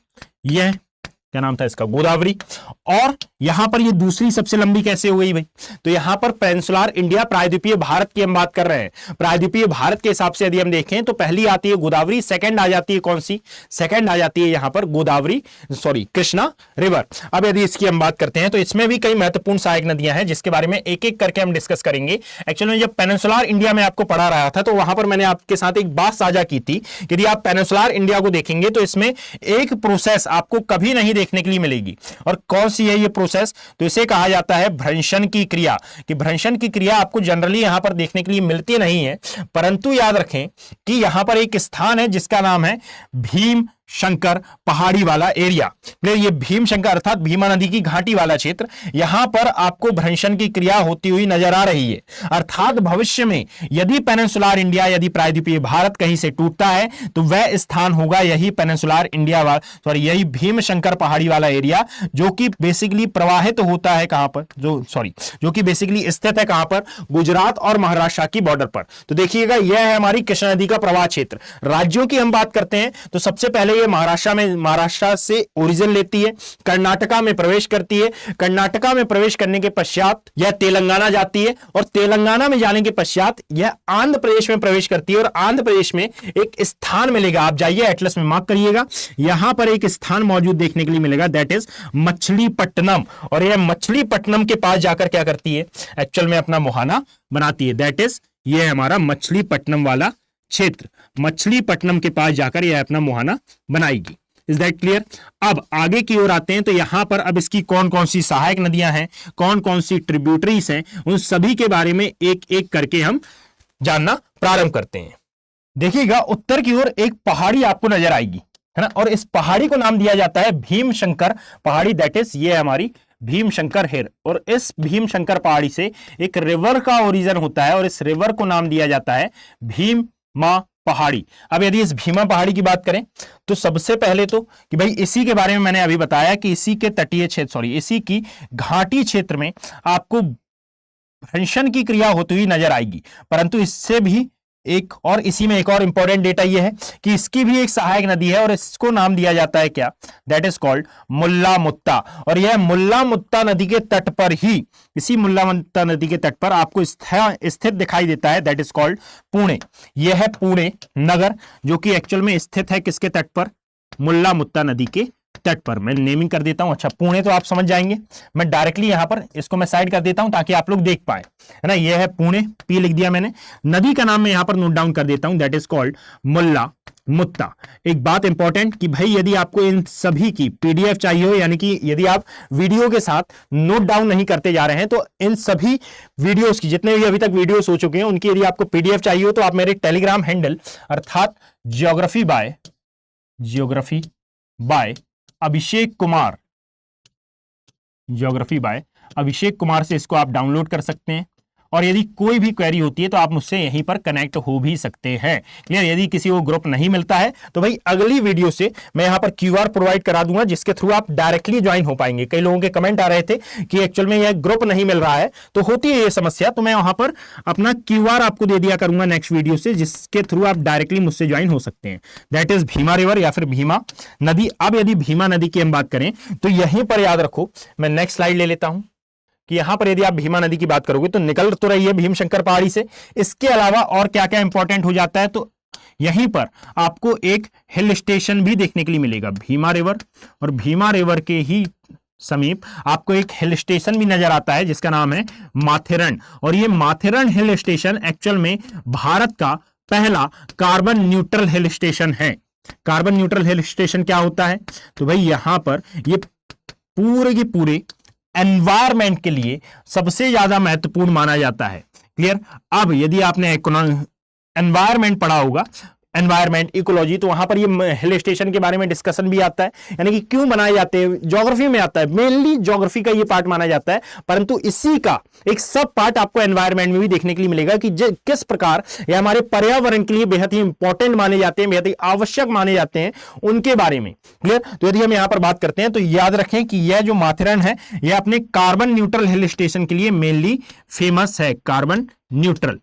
यह क्या नाम था इसका, गोदावरी। और यहां पर ये दूसरी सबसे लंबी कैसे हो गई भाई, तो यहां पर पेनिनसुलर इंडिया, प्रायद्वीपीय भारत की हम बात कर रहे हैं। प्रायद्वीपीय भारत के हिसाब से यदि हम देखें तो पहली आती है गोदावरी, सेकंड आ जाती है कौन सी, सेकंड आ जाती है यहां पर गोदावरी, सॉरी कृष्णा रिवर। अब यदि इसकी हम बात करते हैं तो इसमें भी कई महत्वपूर्ण सहायक नदियां हैं जिसके बारे में एक एक करके हम डिस्कस करेंगे। एक्चुअली में जब पेनिनसुलर इंडिया में आपको पढ़ा रहा था तो वहां पर मैंने आपके साथ एक बात साझा की थी, यदि आप पेनिनसुलर इंडिया को देखेंगे तो इसमें एक प्रोसेस आपको कभी नहीं देखने के लिए मिलेगी। और कौन सी है ये प्रोसेस, तो इसे कहा जाता है भ्रंशन की क्रिया। कि भ्रंशन की क्रिया आपको जनरली यहां पर देखने के लिए मिलती नहीं है, परंतु याद रखें कि यहां पर एक स्थान है जिसका नाम है भीम शंकर पहाड़ी वाला एरिया। ये भीम शंकर अर्थात भीमा नदी की घाटी वाला क्षेत्र, यहां पर आपको भ्रंशन की क्रिया होती हुई नजर आ रही है। अर्थात भविष्य में यदि पेनिनसुलर इंडिया, यदि प्रायद्वीपीय भारत कहीं से टूटता है तो वह स्थान होगा यही पेनिनसुलर इंडिया वाला, यही भीम शंकर पहाड़ी वाला एरिया, जो कि बेसिकली प्रवाहित होता है कहां पर, जो कि बेसिकली स्थित है कहां पर, गुजरात और महाराष्ट्र की बॉर्डर पर। तो देखिएगा यह है हमारी कृष्णा नदी का प्रवाह क्षेत्र। राज्यों की हम बात करते हैं तो सबसे पहले ये महाराष्ट्र से ओरिजिन लेती है, कर्नाटका में प्रवेश करती है, कर्नाटका में प्रवेश करने के पश्चात यह तेलंगाना जाती है और तेलंगाना में जाने के पश्चात यह आंध्र प्रदेश में प्रवेश करती है और आंध्र प्रदेश में एक स्थान मिलेगा, आप जाइए एटलस में मार्क करिएगा, यहां पर एक स्थान मौजूद देखने के लिए मिलेगा, दैट इज मछलीपट्टनम। और यह मछलीपट्टनम के पास जाकर क्या करती है, एक्चुअल में अपना मुहाना बनाती है, दैट इज ये हमारा मछलीपट्टनम वाला क्षेत्र, मछलीपट्टनम के पास जाकर यह अपना मुहाना बनाएगी। Is that clear? अब आगे की ओर आते हैं तो यहां पर अब इसकी कौन कौन सी सहायक नदियां हैं, कौन कौन सी ट्रिब्यूटरीज हैं, उन सभी के बारे में एक एक करके हम जानना प्रारंभ करते हैं। देखिएगा उत्तर की ओर एक पहाड़ी आपको नजर आएगी, है ना, और इस पहाड़ी को नाम दिया जाता है भीम शंकर पहाड़ी, दैट इज ये हमारी भीम शंकर हिल। और इस भीम शंकर पहाड़ी से एक रिवर का ओरिजिन होता है और इस रिवर को नाम दिया जाता है भीमा पहाड़ी। अब यदि इस भीमा पहाड़ी की बात करें तो सबसे पहले तो कि भाई इसी के बारे में मैंने अभी बताया कि इसी के तटीय क्षेत्र, इसी की घाटी क्षेत्र में आपको भ्रंशन की क्रिया होती हुई नजर आएगी। परंतु इससे भी इसी में एक और इंपॉर्टेंट डेटा यह है कि इसकी भी एक सहायक नदी है और इसको नाम दिया जाता है क्या, दैट इज कॉल्ड मुल्ला मुत्ता। और यह मुल्ला मुत्ता नदी के तट पर ही, इसी मुल्ला मुत्ता नदी के तट पर आपको स्थित दिखाई देता है, दैट इज कॉल्ड पुणे। यह है पुणे नगर, जो कि एक्चुअल में स्थित है किसके तट पर, मुल्ला मुत्ता नदी के तट पर। मैं नेमिंग कर देता हूं, अच्छा पुणे तो आप समझ जाएंगे, मैं डायरेक्टली यहां पर इसको मैं साइड कर देता हूं ताकि आप लोग देख पाए, है ना। यह है पुणे, पी लिख दिया मैंने, नदी का नाम मैं यहां पर नोट डाउन कर देता हूं, दैट इज कॉल्ड मुल्ला मुत्ता। एक बात इंपॉर्टेंट कि भाई यदि आपको इन सभी की पीडीएफ चाहिए हो, यानी कि यदि आप वीडियो के साथ नोट डाउन नहीं करते जा रहे हैं तो इन सभी वीडियोस की, जितने भी अभी तक वीडियोस हो चुके हैं उनकी यदि आपको पीडीएफ चाहिए हो तो आप मेरे टेलीग्राम हैंडल अर्थात जियोग्राफी बाय अभिषेक कुमार से इसको आप डाउनलोड कर सकते हैं। और यदि कोई भी क्वेरी होती है तो आप मुझसे यहीं पर कनेक्ट हो भी सकते हैं। क्लियर? यदि किसी को ग्रुप नहीं मिलता है तो भाई अगली वीडियो से मैं यहां पर क्यूआर प्रोवाइड करा दूंगा जिसके थ्रू आप डायरेक्टली ज्वाइन हो पाएंगे। कई लोगों के कमेंट आ रहे थे कि एक्चुअल में यह ग्रुप नहीं मिल रहा है, तो होती है ये समस्या, तो मैं वहां पर अपना क्यूआर आपको दे दिया करूंगा नेक्स्ट वीडियो से, जिसके थ्रू आप डायरेक्टली मुझसे ज्वाइन हो सकते हैं। दैट इज भीमा रिवर या फिर भीमा नदी। अब यदि भीमा नदी की हम बात करें तो यहीं पर याद रखो, मैं नेक्स्ट स्लाइड ले लेता हूं कि यहां पर यदि आप भीमा नदी की बात करोगे तो निकल तो रही है भीमशंकर पहाड़ी से, इसके अलावा और क्या क्या इंपॉर्टेंट हो जाता है तो यहीं पर आपको एक हिल स्टेशन भी देखने के लिए मिलेगा, भीमा रिवर, और भीमा रिवर के ही समीप आपको एक हिल स्टेशन भी नजर आता है जिसका नाम है माथेरन। और ये माथेरन हिल स्टेशन एक्चुअल में भारत का पहला कार्बन न्यूट्रल हिल स्टेशन है। कार्बन न्यूट्रल हिल स्टेशन क्या होता है, तो भाई यहां पर ये पूरे के पूरे एनवायरमेंट के लिए सबसे ज्यादा महत्वपूर्ण माना जाता है। क्लियर? अब यदि आपने एनवायरमेंट पढ़ा होगा, एनवायरमेंट इकोलॉजी, तो वहां पर ये हिल स्टेशन के बारे में डिस्कशन भी आता है, यानी कि क्यों बनाए जाते हैं, ज्योग्राफी में आता है, मेनली ज्योग्राफी का ये पार्ट माना जाता है। परंतु इसी का एक सब पार्ट आपको एनवायरमेंट में भी देखने के लिए मिलेगा कि किस प्रकार ये हमारे पर्यावरण के लिए बेहद ही इंपॉर्टेंट माने जाते हैं, बेहद ही आवश्यक माने जाते हैं, उनके बारे में। क्लियर? तो यदि हम यहां पर बात करते हैं तो याद रखें कि यह जो माथेरन है यह अपने कार्बन न्यूट्रल हिल स्टेशन के लिए मेनली फेमस है, कार्बन न्यूट्रल।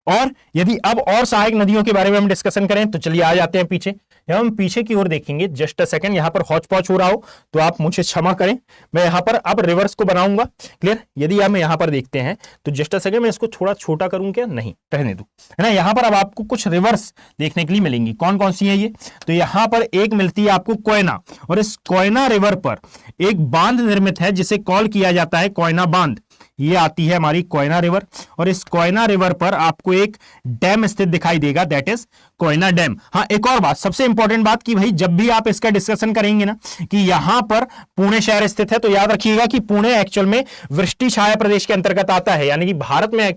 और यदि अब और सहायक नदियों के बारे में हम डिस्कशन करें तो चलिए आ जाते हैं पीछे। जब हम पीछे की ओर देखेंगे, जस्ट अ सेकंड, यहां पर हौच पौच हो रहा हो तो आप मुझे क्षमा करें, मैं यहां पर अब रिवर्स को बनाऊंगा। क्लियर? यदि हम यहां पर देखते हैं तो जस्ट अ सेकंड, मैं इसको थोड़ा छोटा करूं क्या, नहीं रहने दूं, है ना। यहां पर अब आपको कुछ रिवर्स देखने के लिए मिलेंगी, कौन कौन सी है ये, तो यहां पर एक मिलती है आपको कोयना, और इस कोयना रिवर पर एक बांध निर्मित है जिसे कॉल किया जाता है कोयना बांध। ये आती है हमारी कोयना रिवर, और इस कोयना रिवर पर आपको एक डैम स्थित दिखाई देगा, दैट इज कोयना डैम। हाँ, एक और बात, सबसे इंपॉर्टेंट बात कि भाई जब भी आप इसका डिस्कशन करेंगे ना कि यहां पर पुणे शहर स्थित है, तो याद रखिएगा कि पुणे एक्चुअल में वृष्टि छाया प्रदेश के अंतर्गत आता है। यानी कि भारत में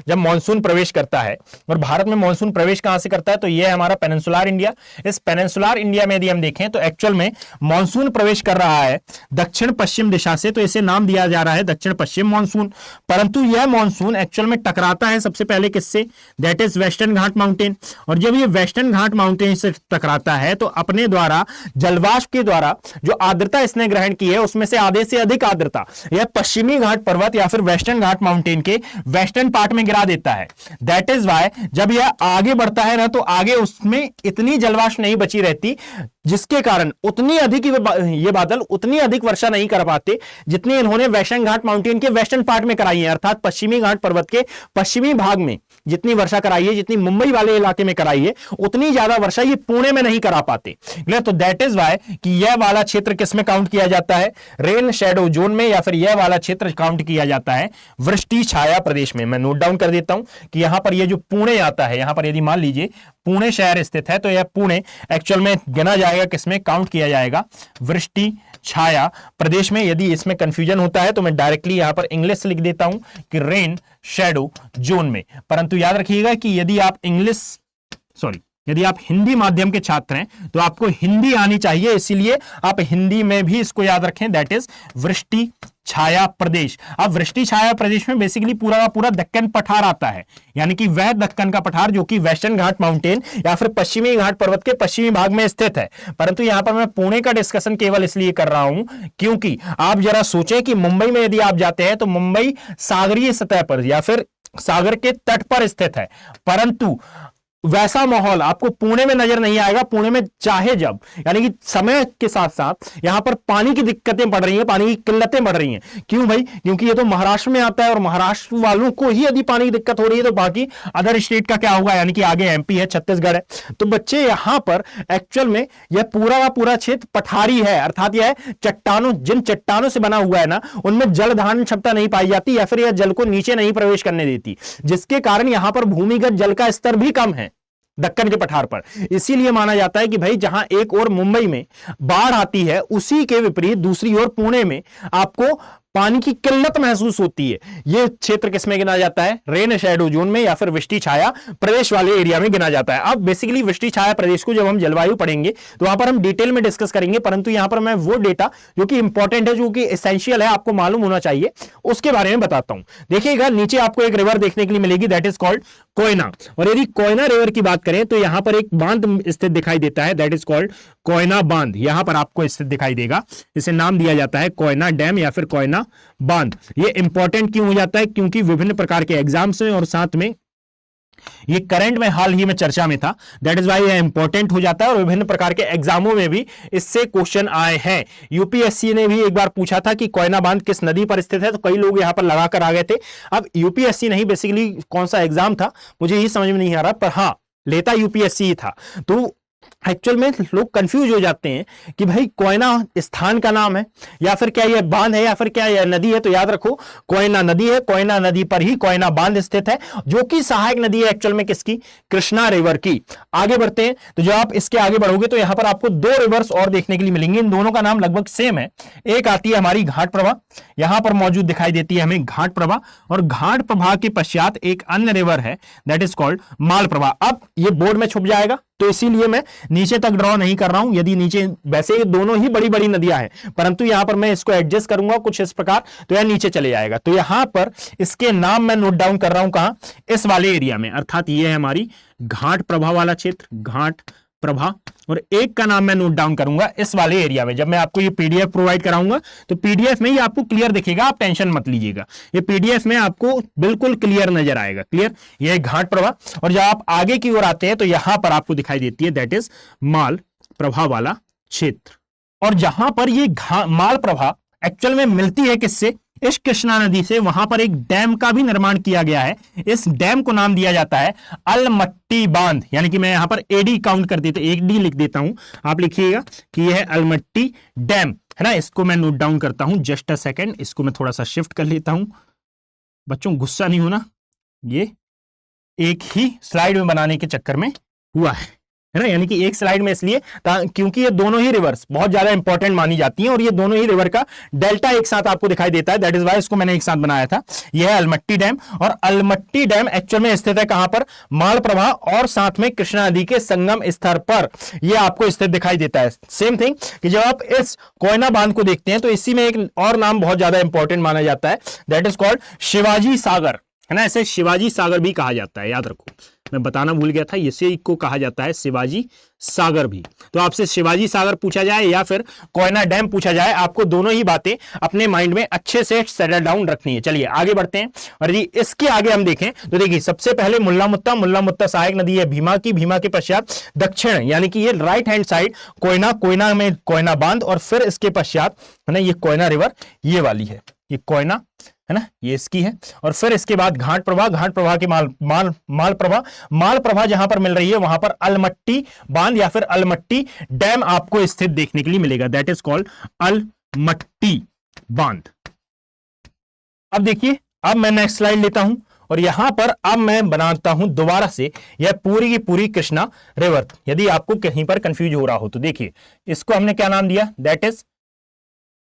जब मानसून प्रवेश करता है, और भारत में मानसून प्रवेश कहां से करता है, तो यह है हमारा पेनिनसुलर इंडिया। इस पेनिनसुलर इंडिया में यदि हम देखें तो एक्चुअल में मानसून प्रवेश कर रहा है दक्षिण पश्चिम दिशा से, तो इसे नाम दिया जा रहा है दक्षिण पश्चिम मानसून। परंतु यह मानसून एक्चुअल में टकराता है सबसे पहले किससे, that is western Ghat mountain. और जब ये वेस्टर्न घाट माउंटेन से टकराता है तो अपने द्वारा जलवाष्प के द्वारा जो आर्द्रता इसने ग्रहण की है उसमें से आधे से अधिक आर्द्रता यह पश्चिमी घाट पर्वत या फिर वेस्टर्न घाट माउंटेन के वेस्टर्न पार्ट में गिरा देता है। दैट इज वाई जब यह आगे बढ़ता है ना, तो आगे उसमें इतनी जलवाष्प नहीं बची रहती, जिसके कारण उतनी अधिक ये बादल उतनी अधिक वर्षा नहीं कर पाते जितनी इन्होंने वेस्टर्न घाट माउंटेन के वेस्टर्न पार्ट में कराई है, अर्थात पश्चिमी घाट पर्वत के पश्चिमी भाग में जितनी वर्षा कराई है, जितनी मुंबई वाले इलाके में कराई है, उतनी ज्यादा वर्षा ये पुणे में नहीं करा पाते। तो दैट इज वाई कि यह वाला क्षेत्र किसमें काउंट किया जाता है, रेन शेडो जोन में, या फिर यह वाला क्षेत्र काउंट किया जाता है वृष्टि छाया प्रदेश में। मैं नोट डाउन कर देता हूं कि यहां पर यह जो पुणे आता है, यहां पर यदि मान लीजिए पुणे शहर स्थित है, तो यह पुणे एक्चुअल में गिना जाएगा किसमें, काउंट किया जाएगा वृष्टि छाया प्रदेश में। यदि इसमें कंफ्यूजन होता है तो मैं डायरेक्टली यहां पर इंग्लिश से लिख देता हूं कि रेन शेडो जोन में। परंतु याद रखिएगा कि यदि आप हिंदी माध्यम के छात्र हैं तो आपको हिंदी आनी चाहिए, इसीलिए आप हिंदी में भी इसको याद रखें, दैट इज वृष्टि छाया प्रदेश। अब वृष्टि छाया प्रदेश में बेसिकली पूरा का पूरा दक्कन पठार आता है, यानी कि वह दक्कन का पठार जो कि वेस्टर्न घाट माउंटेन या फिर पश्चिमी घाट पर्वत के पश्चिमी भाग में स्थित है। परंतु यहां पर मैं पुणे का डिस्कशन केवल इसलिए कर रहा हूं क्योंकि आप जरा सोचें कि मुंबई में यदि आप जाते हैं तो मुंबई सागरीय सतह पर या फिर सागर के तट पर स्थित है, परंतु वैसा माहौल आपको पुणे में नजर नहीं आएगा। पुणे में चाहे जब, यानी कि समय के साथ साथ यहां पर पानी की दिक्कतें बढ़ रही हैं, पानी की किल्लतें बढ़ रही हैं। क्यों भाई, क्योंकि ये तो महाराष्ट्र में आता है, और महाराष्ट्र वालों को ही यदि पानी की दिक्कत हो रही है तो बाकी अदर स्टेट का क्या होगा, यानी कि आगे एमपी है, छत्तीसगढ़ है। तो बच्चे यहां पर एक्चुअल में यह पूरा का पूरा क्षेत्र पठारी है, अर्थात यह चट्टानों, जिन चट्टानों से बना हुआ है ना, उनमें जल धारण क्षमता नहीं पाई जाती, या फिर यह जल को नीचे नहीं प्रवेश करने देती, जिसके कारण यहां पर भूमिगत जल का स्तर भी कम है दक्कन के पठार पर। इसीलिए माना जाता है कि भाई जहां एक और मुंबई में बाढ़ आती है, उसी के विपरीत दूसरी ओर पुणे में आपको पानी की किल्लत महसूस होती है। यह क्षेत्र किसमें गिना जाता है, रेन शैडो जोन में या फिर वृष्टि छाया प्रदेश वाले एरिया में गिना जाता है। अब बेसिकली वृष्टि छाया प्रदेश को जब हम जलवायु पढ़ेंगे तो वहां पर हम डिटेल में डिस्कस करेंगे, परंतु यहां पर मैं वो डेटा जो कि इंपॉर्टेंट है, जो कि एसेंशियल है, आपको मालूम होना चाहिए, उसके बारे में बताता हूं। देखिएगा नीचे आपको एक रिवर देखने के लिए मिलेगी, दैट इज कॉल्ड कोयना। और यदि कोयना रिवर की बात करें तो यहां पर एक बांध स्थित दिखाई देता है, दैट इज कॉल्ड कोयना बांध। यहां पर आपको स्थित दिखाई देगा, इसे नाम दिया जाता है कोयना डैम या फिर कोयना बांध। ये इंपॉर्टेंट क्यों हो जाता है, क्योंकि विभिन्न प्रकार के एग्जाम्स में और साथ में ये करंट में हाल ही में चर्चा में था, दैट इज वाई ये इंपॉर्टेंट हो जाता है, और विभिन्न प्रकार के एग्जामों में भी इससे क्वेश्चन आए हैं। यूपीएससी ने भी एक बार पूछा था कि कोयना बांध किस नदी पर स्थित है, तो कई लोग यहां पर लगाकर आ गए थे। अब यूपीएससी नहीं, बेसिकली कौन सा एग्जाम था मुझे ये समझ में नहीं आ रहा, पर हाँ लेता यूपीएससी ही था। तो एक्चुअल में लोग कंफ्यूज हो जाते हैं कि भाई कोयना स्थान का नाम है या फिर क्या यह बांध है या फिर क्या यह नदी है। तो याद रखो कोयना नदी है, कोयना नदी पर ही कोयना बांध स्थित है, जो कि सहायक नदी है एक्चुअल में किसकी, कृष्णा रिवर की। आगे बढ़ते हैं तो जब आप इसके आगे बढ़ोगे तो यहां पर आपको दो रिवर्स और देखने के लिए मिलेंगे, इन दोनों का नाम लगभग सेम है। एक आती है हमारी घाट प्रभा, यहां पर मौजूद दिखाई देती है हमें घाट प्रभा, और घाट प्रभा के पश्चात एक अन्य रिवर है दैट इज कॉल्ड माल प्रभा। अब ये बोर्ड में छुप जाएगा तो इसीलिए मैं नीचे तक ड्रॉ नहीं कर रहा हूं। यदि नीचे, वैसे ये दोनों ही बड़ी बड़ी नदियां हैं, परंतु यहां पर मैं इसको एडजस्ट करूंगा कुछ इस प्रकार, तो यह नीचे चले जाएगा। तो यहां पर इसके नाम मैं नोट डाउन कर रहा हूं, कहां, इस वाले एरिया में, अर्थात ये है हमारी घाट प्रभा वाला क्षेत्र, घाट प्रभा, और एक का नाम मैं नोट डाउन करूंगा इस वाले एरिया में। जब मैं आपको ये पीडीएफ प्रोवाइड कराऊंगा तो पीडीएफ में ही आपको क्लियर दिखेगा, आप टेंशन मत लीजिएगा, ये पीडीएफ में आपको बिल्कुल क्लियर नजर आएगा। क्लियर, ये घाट प्रभा, और जब आप आगे की ओर आते हैं तो यहां पर आपको दिखाई देती है दैट इज माल प्रभा वाला क्षेत्र। और जहां पर ये माल प्रभा एक्चुअल में मिलती है किससे, इस कृष्णा नदी से, वहां पर एक डैम का भी निर्माण किया गया है। इस डैम को नाम दिया जाता है अलमट्टी बांध, यानी कि मैं यहां पर एडी काउंट कर देता हूं, एक डी लिख देता हूं, आप लिखिएगा कि यह है अलमट्टी डैम, है ना। इसको मैं नोट डाउन करता हूं, जस्ट अ सेकेंड, इसको मैं थोड़ा सा शिफ्ट कर लेता हूं। बच्चों गुस्सा नहीं होना, ये एक ही स्लाइड में बनाने के चक्कर में हुआ है ना, यानी कि एक स्लाइड में इसलिए क्योंकि ये दोनों ही रिवर्स बहुत ज्यादा इंपॉर्टेंट मानी जाती हैं और ये दोनों ही रिवर का डेल्टा एक साथ आपको दिखाई देता है, दैट इज वाई इसको मैंने एक साथ बनाया था। यह है अलमट्टी डैम, और अलमट्टी डैम एक्चुअल में स्थित है कहां पर, मालप्रभा और साथ में कृष्णा नदी के संगम स्तर पर यह आपको स्थित दिखाई देता है। सेम थिंग कि जब आप इस कोयना बांध को देखते हैं तो इसी में एक और नाम बहुत ज्यादा इंपॉर्टेंट माना जाता है, दैट इज कॉल्ड शिवाजी सागर, है ना, इसे शिवाजी सागर भी कहा जाता है, याद रखो, मैं बताना भूल गया था, इसे को कहा जाता है शिवाजी सागर भी। तो आपसे शिवाजी सागर पूछा जाए या फिर कोयना डैम पूछा जाए, आपको दोनों ही बातें अपने माइंड में अच्छे से सेटल डाउन रखनी है। चलिए आगे बढ़ते हैं, और यदि इसके आगे हम देखें तो देखिए सबसे पहले मुल्ला मुत्ता सहायक नदी है भीमा की, भीमा के पश्चात दक्षिण यानी कि ये right hand side Koyna, Koyna में कोयना बांध, और फिर इसके पश्चात है ना ये कोयना रिवर, ये वाली है, ये कोयना है ना, ये इसकी है, और फिर इसके बाद घाट प्रभा के मालप्रभा जहां पर मिल रही है वहां पर अलमट्टी बांध या फिर अलमट्टी डैम आपको स्थित देखने के लिए मिलेगा, दैट इज कॉल्ड अलमट्टी बांध। अब देखिए, अब मैं नेक्स्ट स्लाइड लेता हूं और यहां पर अब मैं बनाता हूं दोबारा से यह पूरी की पूरी कृष्णा रिवर। यदि आपको कहीं पर कंफ्यूज हो रहा हो तो देखिए, इसको हमने क्या नाम दिया, दैट इज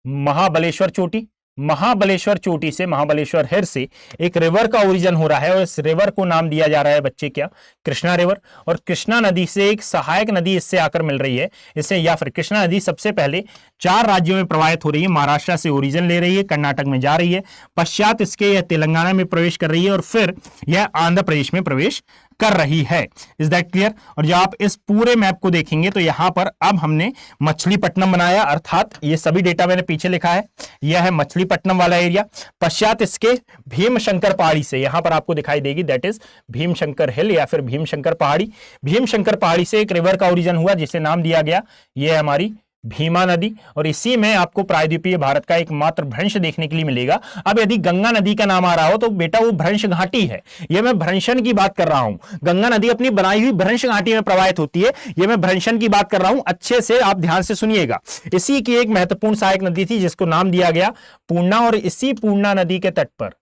महाबलेश्वर चोटी। महाबलेश्वर चोटी से, महाबलेश्वर हिर से एक रिवर का ओरिजिन हो रहा है और इस रिवर को नाम दिया जा रहा है बच्चे क्या, कृष्णा रिवर। और कृष्णा नदी से एक सहायक नदी इससे आकर मिल रही है, इससे या फिर कृष्णा नदी सबसे पहले 4 राज्यों में प्रवाहित हो रही है, महाराष्ट्र से ओरिजिन ले रही है, कर्नाटक में जा रही है, पश्चात इसके यह तेलंगाना में प्रवेश कर रही है और फिर यह आंध्र प्रदेश में प्रवेश कर रही है। Is that clear? और जब आप इस पूरे मैप को देखेंगे तो यहां पर अब हमने मछलीपट्टनम बनाया, अर्थात ये सभी डेटा मैंने पीछे लिखा है, यह है मछलीपट्टनम वाला एरिया। पश्चात इसके भीमशंकर पहाड़ी से यहां पर आपको दिखाई देगी, दैट इज भीमशंकर हिल या फिर भीमशंकर पहाड़ी। भीमशंकर पहाड़ी से एक रिवर का ओरिजिन हुआ जिसे नाम दिया गया, यह है हमारी भीमा नदी, और इसी में आपको प्रायद्वीपीय भारत का एकमात्र भ्रंश देखने के लिए मिलेगा। अब यदि गंगा नदी का नाम आ रहा हो तो बेटा वो भ्रंश घाटी है, ये मैं भ्रंशन की बात कर रहा हूं। गंगा नदी अपनी बनाई हुई भ्रंश घाटी में प्रवाहित होती है, ये मैं भ्रंशन की बात कर रहा हूं, अच्छे से आप ध्यान से सुनिएगा। इसी की एक महत्वपूर्ण सहायक नदी थी जिसको नाम दिया गया पूर्णा, और इसी पूर्णा नदी के तट पर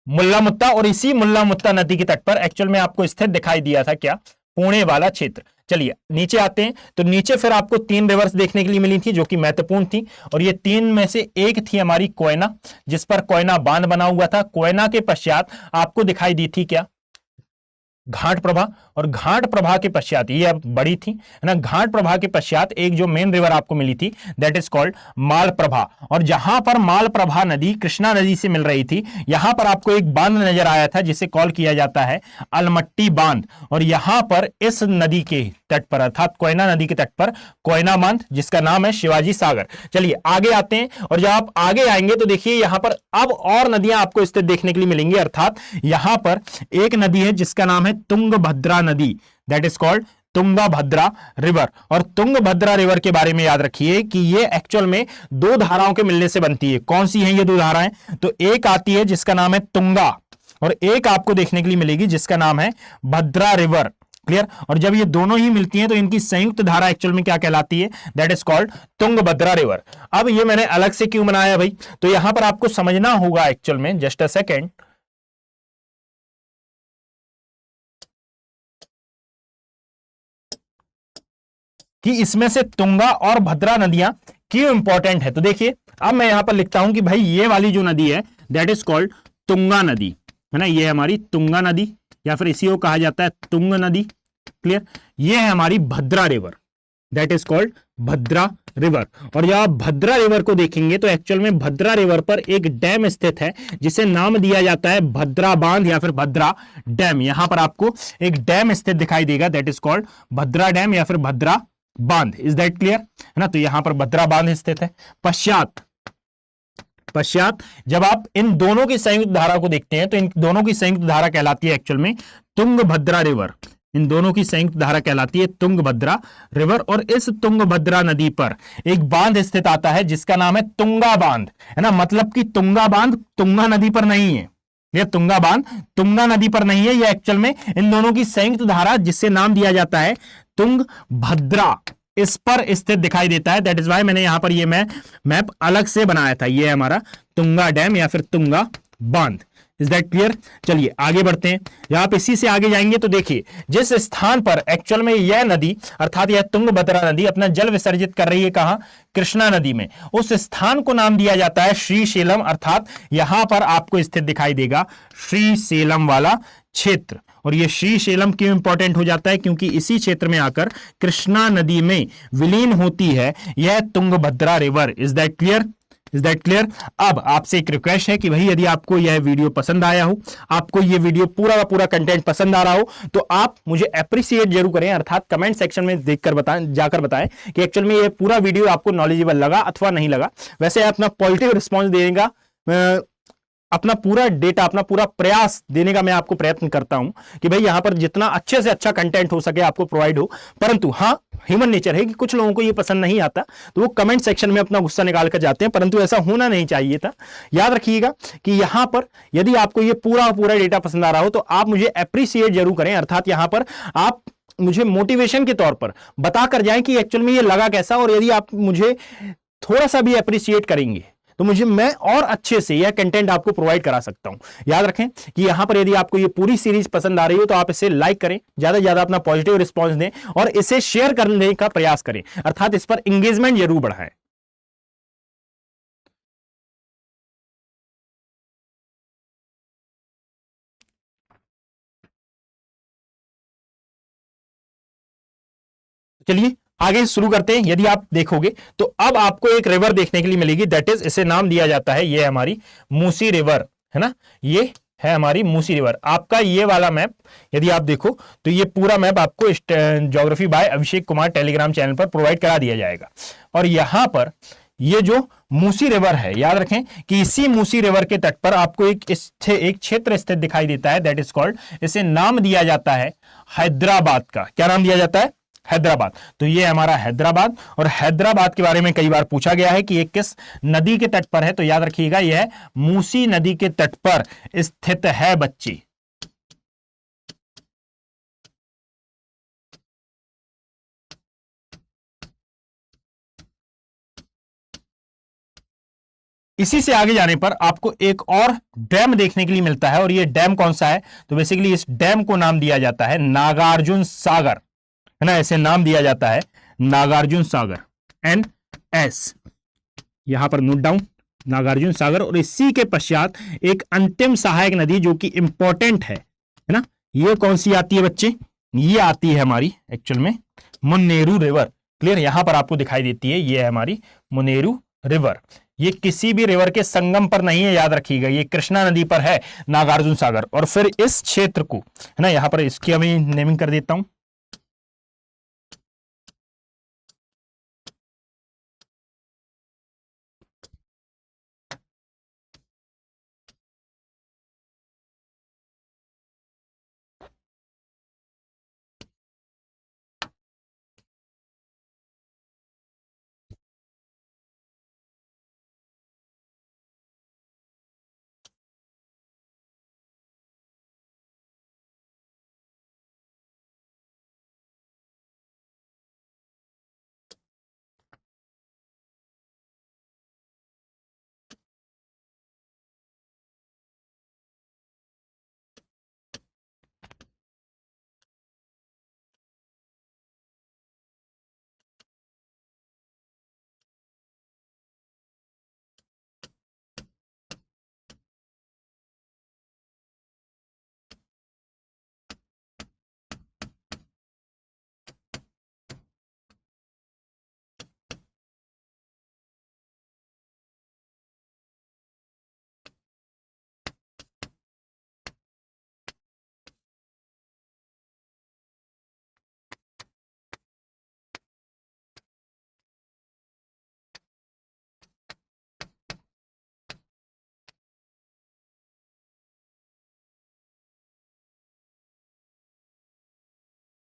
मुल्ला मुत्ता, और इसी मुल्ला मुत्ता नदी के तट पर एक्चुअल में आपको स्थित दिखाई दिया था क्या, पुणे वाला क्षेत्र। चलिए नीचे आते हैं, तो नीचे फिर आपको 3 रिवर्स देखने के लिए मिली थी जो कि महत्वपूर्ण थी, और ये 3 में से एक थी हमारी कोयना, जिस पर कोयना बांध बना हुआ था। कोयना के पश्चात आपको दिखाई दी थी क्या, घाट प्रभा, और घाट प्रभा के पश्चात ये अब बड़ी थी है ना, घाट प्रभा के पश्चात एक जो मेन रिवर आपको मिली थी दैट इज कॉल्ड मालप्रभा। और जहां पर मालप्रभा नदी कृष्णा नदी से मिल रही थी, यहां पर आपको एक बांध नजर आया था जिसे कॉल किया जाता है अलमट्टी बांध, और यहां पर इस नदी के तट पर अर्थात कोयना नदी के तट पर कोयना बांध जिसका नाम है शिवाजी सागर। चलिए आगे आते हैं, और जब आप आगे आएंगे तो देखिए यहां पर अब और नदियां आपको स्थित देखने के लिए मिलेंगी, अर्थात यहां पर एक नदी है जिसका नाम है तुंगभद्रा नदी, that is called Tungabhadra river. और तुंगभद्रा रिवर के बारे में याद रखिए कि ये एक्चुअल में 2 धाराओं के मिलने से बनती है। कौन सी हैं ये 2 धाराएं, तो एक आती है जिसका नाम है तुंगा, और एक आपको देखने के लिए मिलेगी जिसका नाम है भद्रा रिवर। क्लियर? और जब ये दोनों ही मिलती हैं तो इनकी संयुक्त धारा एक्चुअल में क्या कहलाती है, that is called Tungabhadra river. अब ये मैंने अलग से क्यों बनाया भाई, तो यहां पर आपको समझना होगा एक्चुअल में, जस्ट अ सेकेंड, कि इसमें से तुंगा और भद्रा नदियां क्यों इंपॉर्टेंट है। तो देखिए अब मैं यहां पर लिखता हूं कि भाई ये वाली जो नदी है दैट इज कॉल्ड तुंगा नदी, है ना, ये हमारी तुंगा नदी या फिर इसी को कहा जाता है तुंग नदी। क्लियर? ये है हमारी Bhadra river, that is called Bhadra river. और जब आप भद्रा रिवर को देखेंगे तो एक्चुअल में भद्रा रिवर पर एक डैम स्थित है जिसे नाम दिया जाता है भद्रा बांध या फिर भद्रा डैम। यहां पर आपको एक डैम स्थित दिखाई देगा that is called Bhadra dam या फिर भद्रा बांध। Is that clear? है ना, तो यहां पर भद्रा बांध स्थित है। पश्चात जब आप इन दोनों की संयुक्त धारा को देखते हैं तो इन दोनों की संयुक्त धारा कहलाती है एक्चुअल में तुंगभद्रा रिवर। इन दोनों की संयुक्त धारा कहलाती है तुंगभद्रा रिवर, और इस तुंगभद्रा नदी पर एक बांध स्थित आता है जिसका नाम है तुंगा बांध, है ना, मतलब कि तुंगा बांध तुंगा नदी पर नहीं है, ये तुंगा बांध तुंगा नदी पर नहीं है, ये एक्चुअल में इन दोनों की संयुक्त धारा जिससे नाम दिया जाता है तुंगभद्रा इस पर स्थित दिखाई देता है। दैट इज वाई मैंने यहां पर ये मैप अलग से बनाया था। ये हमारा तुंगा डैम या फिर तुंगा बांध। Is that clear? चलिए आगे बढ़ते हैं। जब आप इसी से आगे जाएंगे तो देखिए जिस स्थान पर एक्चुअल में यह नदी अर्थात यह तुंगभद्रा नदी अपना जल विसर्जित कर रही है, कहां? कृष्णा नदी में, उस स्थान को नाम दिया जाता है श्रीशैलम। अर्थात यहां पर आपको स्थित दिखाई देगा श्रीशैलम वाला क्षेत्र। और यह श्रीशैलम क्यों इंपॉर्टेंट हो जाता है? क्योंकि इसी क्षेत्र में आकर कृष्णा नदी में विलीन होती है यह Tungabhadra river. Is that clear? Is that clear? अब आपसे एक रिक्वेस्ट है कि भाई यदि आपको यह वीडियो पसंद आया हो, आपको यह वीडियो पूरा का पूरा कंटेंट पसंद आ रहा हो, तो आप मुझे अप्रिशिएट जरूर करें, अर्थात कमेंट सेक्शन में देखकर बताएं, जाकर बताएं कि एक्चुअल में यह पूरा वीडियो आपको नॉलेजेबल लगा अथवा नहीं लगा। वैसे अपना पॉजिटिव रिस्पॉन्स देगा, अपना पूरा डेटा, अपना पूरा प्रयास देने का मैं आपको प्रयत्न करता हूं कि भाई यहां पर जितना अच्छे से अच्छा कंटेंट हो सके आपको प्रोवाइड हो। परंतु हां, ह्यूमन नेचर है कि कुछ लोगों को ये पसंद नहीं आता तो वो कमेंट सेक्शन में अपना गुस्सा निकाल कर जाते हैं, परंतु ऐसा होना नहीं चाहिए था। याद रखिएगा कि यहां पर यदि आपको ये पूरा डेटा पसंद आ रहा हो तो आप मुझे अप्रिशिएट जरूर करें, अर्थात यहां पर आप मुझे मोटिवेशन के तौर पर बताकर जाएं कि एक्चुअल में ये लगा कैसा। और यदि आप मुझे थोड़ा सा भी अप्रिशिएट करेंगे तो मैं और अच्छे से यह कंटेंट आपको प्रोवाइड करा सकता हूं। याद रखें कि यहां पर यदि आपको ये पूरी सीरीज पसंद आ रही हो तो आप इसे लाइक करें, ज्यादा से ज्यादा अपना पॉजिटिव रिस्पांस दें और इसे शेयर करने का प्रयास करें, अर्थात इस पर एंगेजमेंट जरूर बढ़ाएं। चलिए आगे शुरू करते हैं। यदि आप देखोगे तो अब आपको एक रिवर देखने के लिए मिलेगी, दैट इज, इसे नाम दिया जाता है, ये हमारी मूसी रिवर है ना, ये है हमारी मूसी रिवर। आपका ये वाला मैप यदि आप देखो तो ये पूरा मैप आपको geography bye Abhishek Kumar Telegram channel पर प्रोवाइड करा दिया जाएगा। और यहां पर ये जो मूसी रिवर है, याद रखें कि इसी मूसी रिवर के तट पर आपको एक क्षेत्र स्थित दिखाई देता है, दैट इज कॉल्ड, इसे नाम दिया जाता है हैदराबाद का। क्या नाम दिया जाता है? हैदराबाद। तो ये हमारा हैदराबाद, और हैदराबाद के बारे में कई बार पूछा गया है कि ये किस नदी के तट पर है, तो याद रखिएगा यह मूसी नदी के तट पर स्थित है बच्चे। इसी से आगे जाने पर आपको एक और डैम देखने के लिए मिलता है, और ये डैम कौन सा है? तो बेसिकली इस डैम को नाम दिया जाता है नागार्जुन सागर, है ना, ऐसे नाम दिया जाता है नागार्जुन सागर, NS, यहां पर नोट डाउन, नागार्जुन सागर। और इसी के पश्चात एक अंतिम सहायक नदी जो कि इंपॉर्टेंट है ना, ये कौन सी आती है बच्चे? ये आती है हमारी एक्चुअल में मुन्नेरू रिवर। क्लियर? यहां पर आपको दिखाई देती है, ये है हमारी मुन्नेरू रिवर। ये किसी भी रिवर के संगम पर नहीं है, याद रखिएगा, ये कृष्णा नदी पर है नागार्जुन सागर। और फिर इस क्षेत्र को, है ना, यहां पर इसकी अभी नेमिंग कर देता हूं,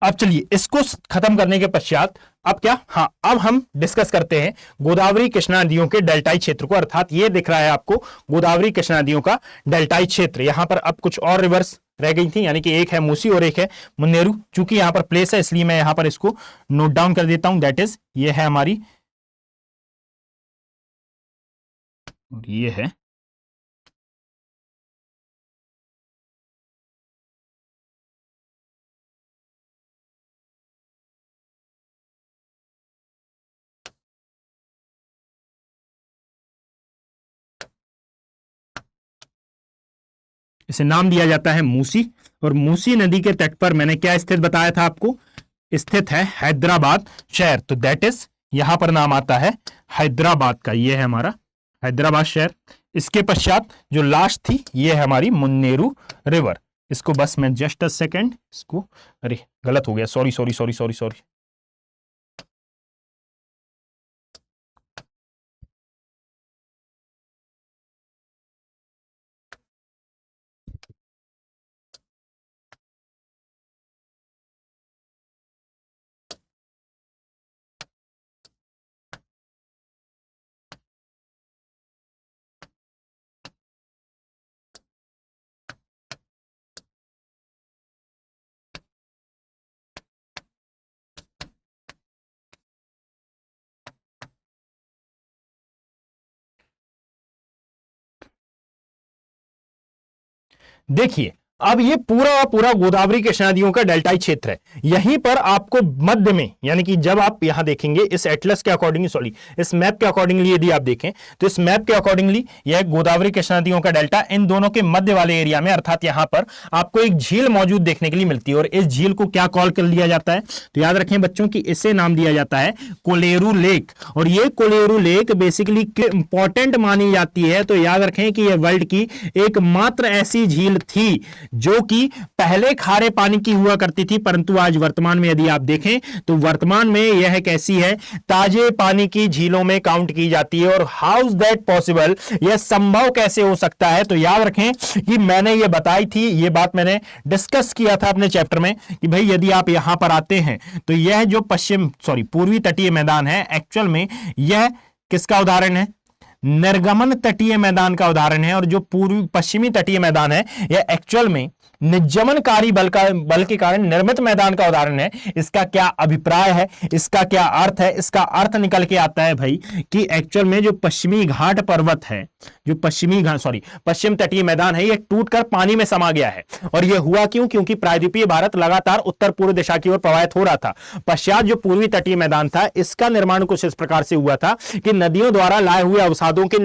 अब चलिए इसको खत्म करने के पश्चात अब क्या, हाँ, अब हम डिस्कस करते हैं गोदावरी कृष्णा नदियों के डेल्टाई क्षेत्र को, अर्थात ये दिख रहा है आपको गोदावरी कृष्णा नदियों का डेल्टाई क्षेत्र। यहां पर अब कुछ और रिवर्स रह गई थी, यानी कि एक है मूसी और एक है मुन्नेरू। चूंकि यहां पर प्लेस है इसलिए मैं यहां पर इसको नोट डाउन कर देता हूं। दैट इज ये है हमारी, ये है इसे नाम दिया जाता है मूसी। और मूसी नदी के तट पर मैंने क्या स्थित बताया था आपको, स्थित है हैदराबाद शहर। तो दैट इज यहां पर नाम आता है हैदराबाद का, ये है हमारा हैदराबाद शहर। इसके पश्चात जो लास्ट थी ये है हमारी मुन्नेरू रिवर। इसको बस मैं जस्ट अ सेकेंड, इसको अरे गलत हो गया, sorry sorry sorry sorry sorry. देखिए अब ये पूरा पूरा गोदावरी कृष्णा नदियों का डेल्टाई क्षेत्र है। यहीं पर आपको मध्य में, यानी कि जब आप यहां देखेंगे इस एटलस के अकॉर्डिंगली, सॉरी इस मैप के अकॉर्डिंगली यदि आप देखें तो इस मैप के अकॉर्डिंगली यह गोदावरी कृष्णा नदियों का डेल्टा इन दोनों के मध्य वाले एरिया में, अर्थात यहां पर आपको एक झील मौजूद देखने के लिए मिलती है। और इस झील को क्या कॉल कर लिया जाता है, तो याद रखें बच्चों की इसे नाम दिया जाता है कोलेरू लेक। और ये कोलेरू लेक बेसिकली इंपॉर्टेंट मानी जाती है। तो याद रखें कि यह वर्ल्ड की एकमात्र ऐसी झील थी जो कि पहले खारे पानी की हुआ करती थी, परंतु आज वर्तमान में यदि आप देखें तो वर्तमान में यह कैसी है, ताजे पानी की झीलों में काउंट की जाती है। और हाउ इज दैट पॉसिबल, यह संभव कैसे हो सकता है, तो याद रखें कि मैंने यह बताई थी, यह बात मैंने डिस्कस किया था अपने चैप्टर में कि भाई यदि आप यहां पर आते हैं तो यह जो पूर्वी तटीय मैदान है, एक्चुअल में यह किसका उदाहरण है, निर्गमन तटीय मैदान का उदाहरण है। और जो पूर्वी पश्चिमी तटीय मैदान है यह एक्चुअल में निज्जमनकारी बल के कारण निर्मित मैदान का उदाहरण है। इसका क्या अभिप्राय है, इसका क्या अर्थ है, इसका अर्थ निकल के आता है भाई कि एक्चुअल में जो पश्चिमी घाट पर्वत है, जो पश्चिम तटीय मैदान है, यह टूटकर पानी में समा गया है। और यह हुआ क्यों, क्योंकि प्रायद्वीपीय भारत लगातार उत्तर पूर्व दिशा की ओर प्रवाहित हो रहा था। पश्चात जो पूर्वी तटीय मैदान था इसका निर्माण कुछ इस प्रकार से हुआ था कि नदियों द्वारा लाए हुए अवसादों के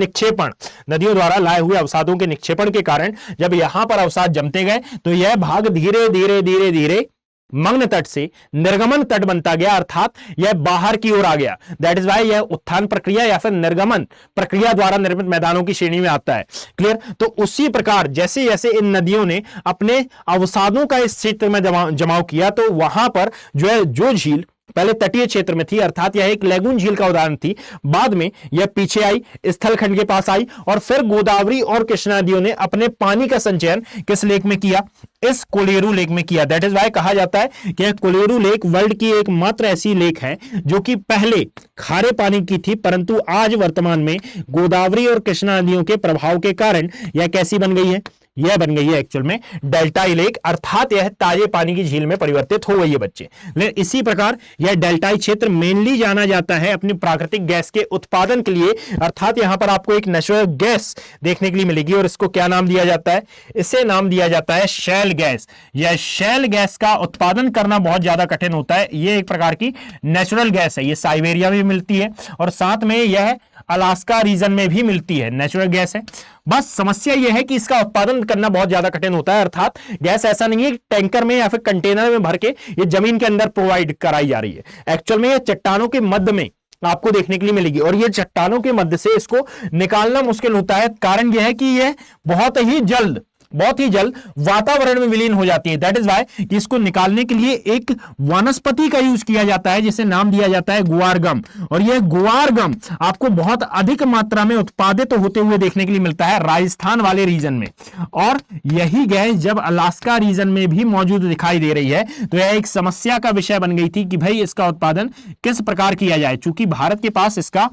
निक्षेपण के कारण जब यहां पर अवसाद जमते गए तो यह भाग धीरे धीरे धीरे धीरे मग्न तट से निर्गमन तट बनता गया, अर्थात यह बाहर की ओर आ गया। दैट इज वाई यह उत्थान प्रक्रिया या फिर निर्गमन प्रक्रिया द्वारा निर्मित मैदानों की श्रेणी में आता है। क्लियर। तो उसी प्रकार जैसे जैसे इन नदियों ने अपने अवसादों का इस क्षेत्र में जमाव किया तो वहां पर जो झील पहले तटीय क्षेत्र में थी, अर्थात यह एक लैगून झील का उदाहरण थी, बाद में यह पीछे आई, स्थलखंड के पास आई और फिर गोदावरी और कृष्णा नदियों ने अपने पानी का संचयन किस लेक में किया, इस कोलेरू लेक में किया। दैट इज वाई कहा जाता है कि कोलेरू लेक वर्ल्ड की एकमात्र ऐसी लेक है जो कि पहले खारे पानी की थी, परंतु आज वर्तमान में गोदावरी और कृष्णा नदियों के प्रभाव के कारण यह कैसी बन गई है, यह बन गई है एक्चुअल में डेल्टाई लेक, अर्थात यह ताजे पानी की झील में परिवर्तित हो गई है बच्चे। लेकिन इसी प्रकार यह डेल्टाई क्षेत्र मेनली जाना जाता है अपनी प्राकृतिक गैस के उत्पादन के लिए, अर्थात यहां पर आपको एक नेचुरल गैस देखने के लिए मिलेगी और इसको क्या नाम दिया जाता है, इसे नाम दिया जाता है शैल गैस। यह शैल गैस का उत्पादन करना बहुत ज्यादा कठिन होता है। यह एक प्रकार की नेचुरल गैस है, यह साइबेरिया में मिलती है और साथ में यह अलास्का रीजन में भी मिलती है, नेचुरल गैस है। बस समस्या यह है कि इसका उत्पादन करना बहुत ज्यादा कठिन होता है, अर्थात गैस ऐसा नहीं है कि टैंकर में या फिर कंटेनर में भर के ये जमीन के अंदर प्रोवाइड कराई जा रही है। एक्चुअल में ये चट्टानों के मध्य में आपको देखने के लिए मिलेगी और ये चट्टानों के मध्य से इसको निकालना मुश्किल होता है। कारण यह है कि यह बहुत ही जल्द वातावरण में विलीन हो जाती है। दैट इज वाई कि इसको निकालने के लिए एक वनस्पति का यूज किया जाता है जिसे नाम दिया जाता है गुआर गम। और यह गुआर गम आपको बहुत अधिक मात्रा में उत्पादित होते हुए देखने के लिए मिलता है राजस्थान वाले रीजन में। और यही गैस जब अलास्का रीजन में भी मौजूद दिखाई दे रही है तो यह एक समस्या का विषय बन गई थी कि भाई इसका उत्पादन किस प्रकार किया जाए। चूंकि भारत के पास इसका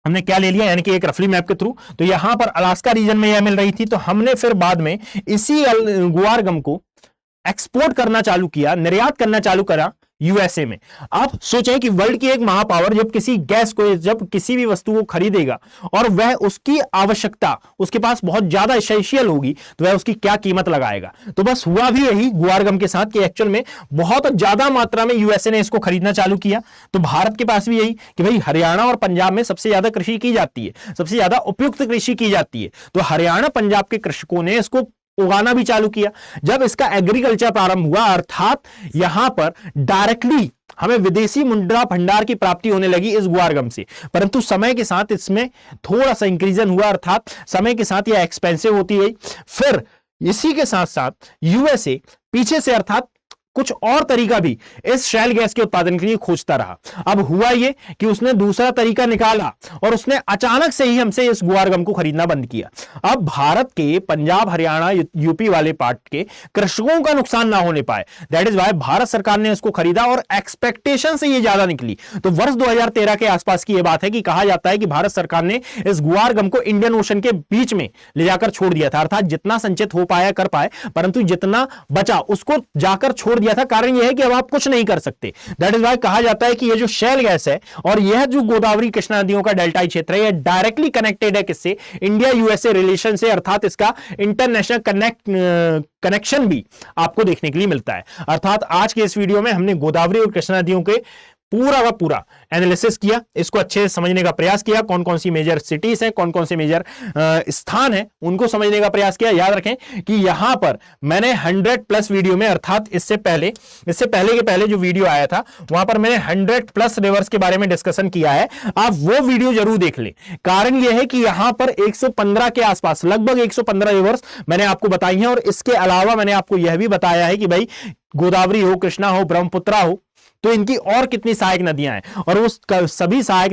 हमने क्या ले लिया, यानी कि एक रफली मैप के थ्रू, तो यहां पर अलास्का रीजन में यह मिल रही थी, तो हमने फिर बाद में इसी गुआर गम को एक्सपोर्ट करना चालू किया, निर्यात करना चालू करा यूएसए में। आप सोचें कि वर्ल्ड की एक महापावर जब किसी गैस को, जब किसी भी वस्तु को खरीदेगा और वह उसकी आवश्यकता उसके पास बहुत ज्यादा एसेंशियल होगी, तो वह उसकी क्या कीमत लगाएगा। तो बस हुआ भी यही गुआर गम के साथ कि एक्चुअल में बहुत ज्यादा मात्रा में यूएसए ने इसको खरीदना चालू किया। तो भारत के पास भी यही कि भाई हरियाणा और पंजाब में सबसे ज्यादा कृषि की जाती है, सबसे ज्यादा उपयुक्त कृषि की जाती है, तो हरियाणा पंजाब के कृषकों ने इसको उगाना भी चालू किया। जब इसका एग्रीकल्चर प्रारंभ हुआ, अर्थात यहां पर डायरेक्टली हमें विदेशी मुद्रा भंडार की प्राप्ति होने लगी इस गुआर गम से, परंतु समय के साथ इसमें थोड़ा सा इंक्रीजन हुआ, अर्थात समय के साथ यह एक्सपेंसिव होती गई। फिर इसी के साथ साथ यूएसए पीछे से अर्थात कुछ और तरीका भी इस शैल गैस के उत्पादन के लिए खोजता रहा। अब हुआ यह कि उसने दूसरा तरीका निकाला और उसने अचानक से ही हमसे इस गुआर गम को खरीदना बंद किया। अब भारत के पंजाब, हरियाणा, यूपी वाले पार्ट के कृषकों का नुकसान ना होने पाए, दैट इज वाई भारत सरकार ने इसको खरीदा और एक्सपेक्टेशन से ये ज्यादा निकली। तो वर्ष 2013 के आसपास की यह बात है कि कहा जाता है कि भारत सरकार ने इस गुआर गम को इंडियन ओशन के बीच में ले जाकर छोड़ दिया था, अर्थात जितना संचित हो पाया कर पाए, परंतु जितना बचा उसको जाकर छोड़ दिया था। कारण यह है कि अब आप कुछ नहीं कर सकते। दैट इज वाई कहा जाता है कि यह जो शैल गैस है और यह जो गोदावरी कृष्णा नदियों का डेल्टाई क्षेत्र है, यह डायरेक्टली कनेक्टेड है किससे, इंडिया यूएसए रिलेशन से, अर्थात इसका इंटरनेशनल कनेक्शन भी आपको देखने के लिए मिलता है। अर्थात आज के इस वीडियो में हमने गोदावरी और कृष्णा नदियों के पूरा का पूरा एनालिसिस किया, इसको अच्छे से समझने का प्रयास किया, कौन कौन सी मेजर सिटीज हैं, कौन कौन से मेजर स्थान हैं, उनको समझने का प्रयास किया। याद रखें कि यहां पर मैंने 100+ वीडियो में, अर्थात इससे पहले के पहले जो वीडियो आया था वहां पर मैंने 100+ रिवर्स के बारे में डिस्कशन किया है। आप वो वीडियो जरूर देख लें। कारण यह है कि यहां पर 115 के आसपास, लगभग 115 रिवर्स मैंने आपको बताई हैं, और इसके अलावा मैंने आपको यह भी बताया है कि भाई गोदावरी हो, कृष्णा हो, ब्रह्मपुत्रा हो, तो इनकी और कितनी सहायक नदियां हैं, और वो सभी सहायक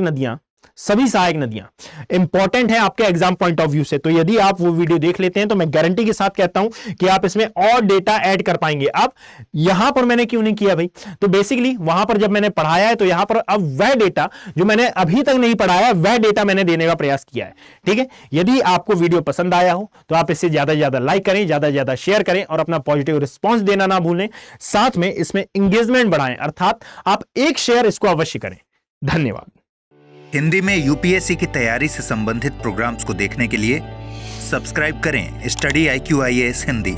नदियां इंपॉर्टेंट है आपके एग्जाम पॉइंट ऑफ व्यू से। तो यदि आप वो वीडियो देख लेते हैं तो मैं गारंटी के साथ कहता हूं कि आप इसमें और डेटा ऐड कर पाएंगे। अब यहां पर मैंने क्यों नहीं किया भाई, तो बेसिकली वहां पर जब मैंने पढ़ाया है तो यहां पर अब वह डेटा जो मैंने अभी तक नहीं पढ़ाया, वह डेटा मैंने देने का प्रयास किया है। ठीक है, यदि आपको वीडियो पसंद आया हो तो आप इसे ज्यादा से ज्यादा लाइक करें, ज्यादा से ज्यादा शेयर करें और अपना पॉजिटिव रिस्पॉन्स देना ना भूलें। साथ में इसमें एंगेजमेंट बढ़ाएं, अर्थात आप एक शेयर इसको अवश्य करें। धन्यवाद। हिंदी में यूपीएससी की तैयारी से संबंधित प्रोग्राम्स को देखने के लिए सब्सक्राइब करें स्टडी IQ IAS हिंदी।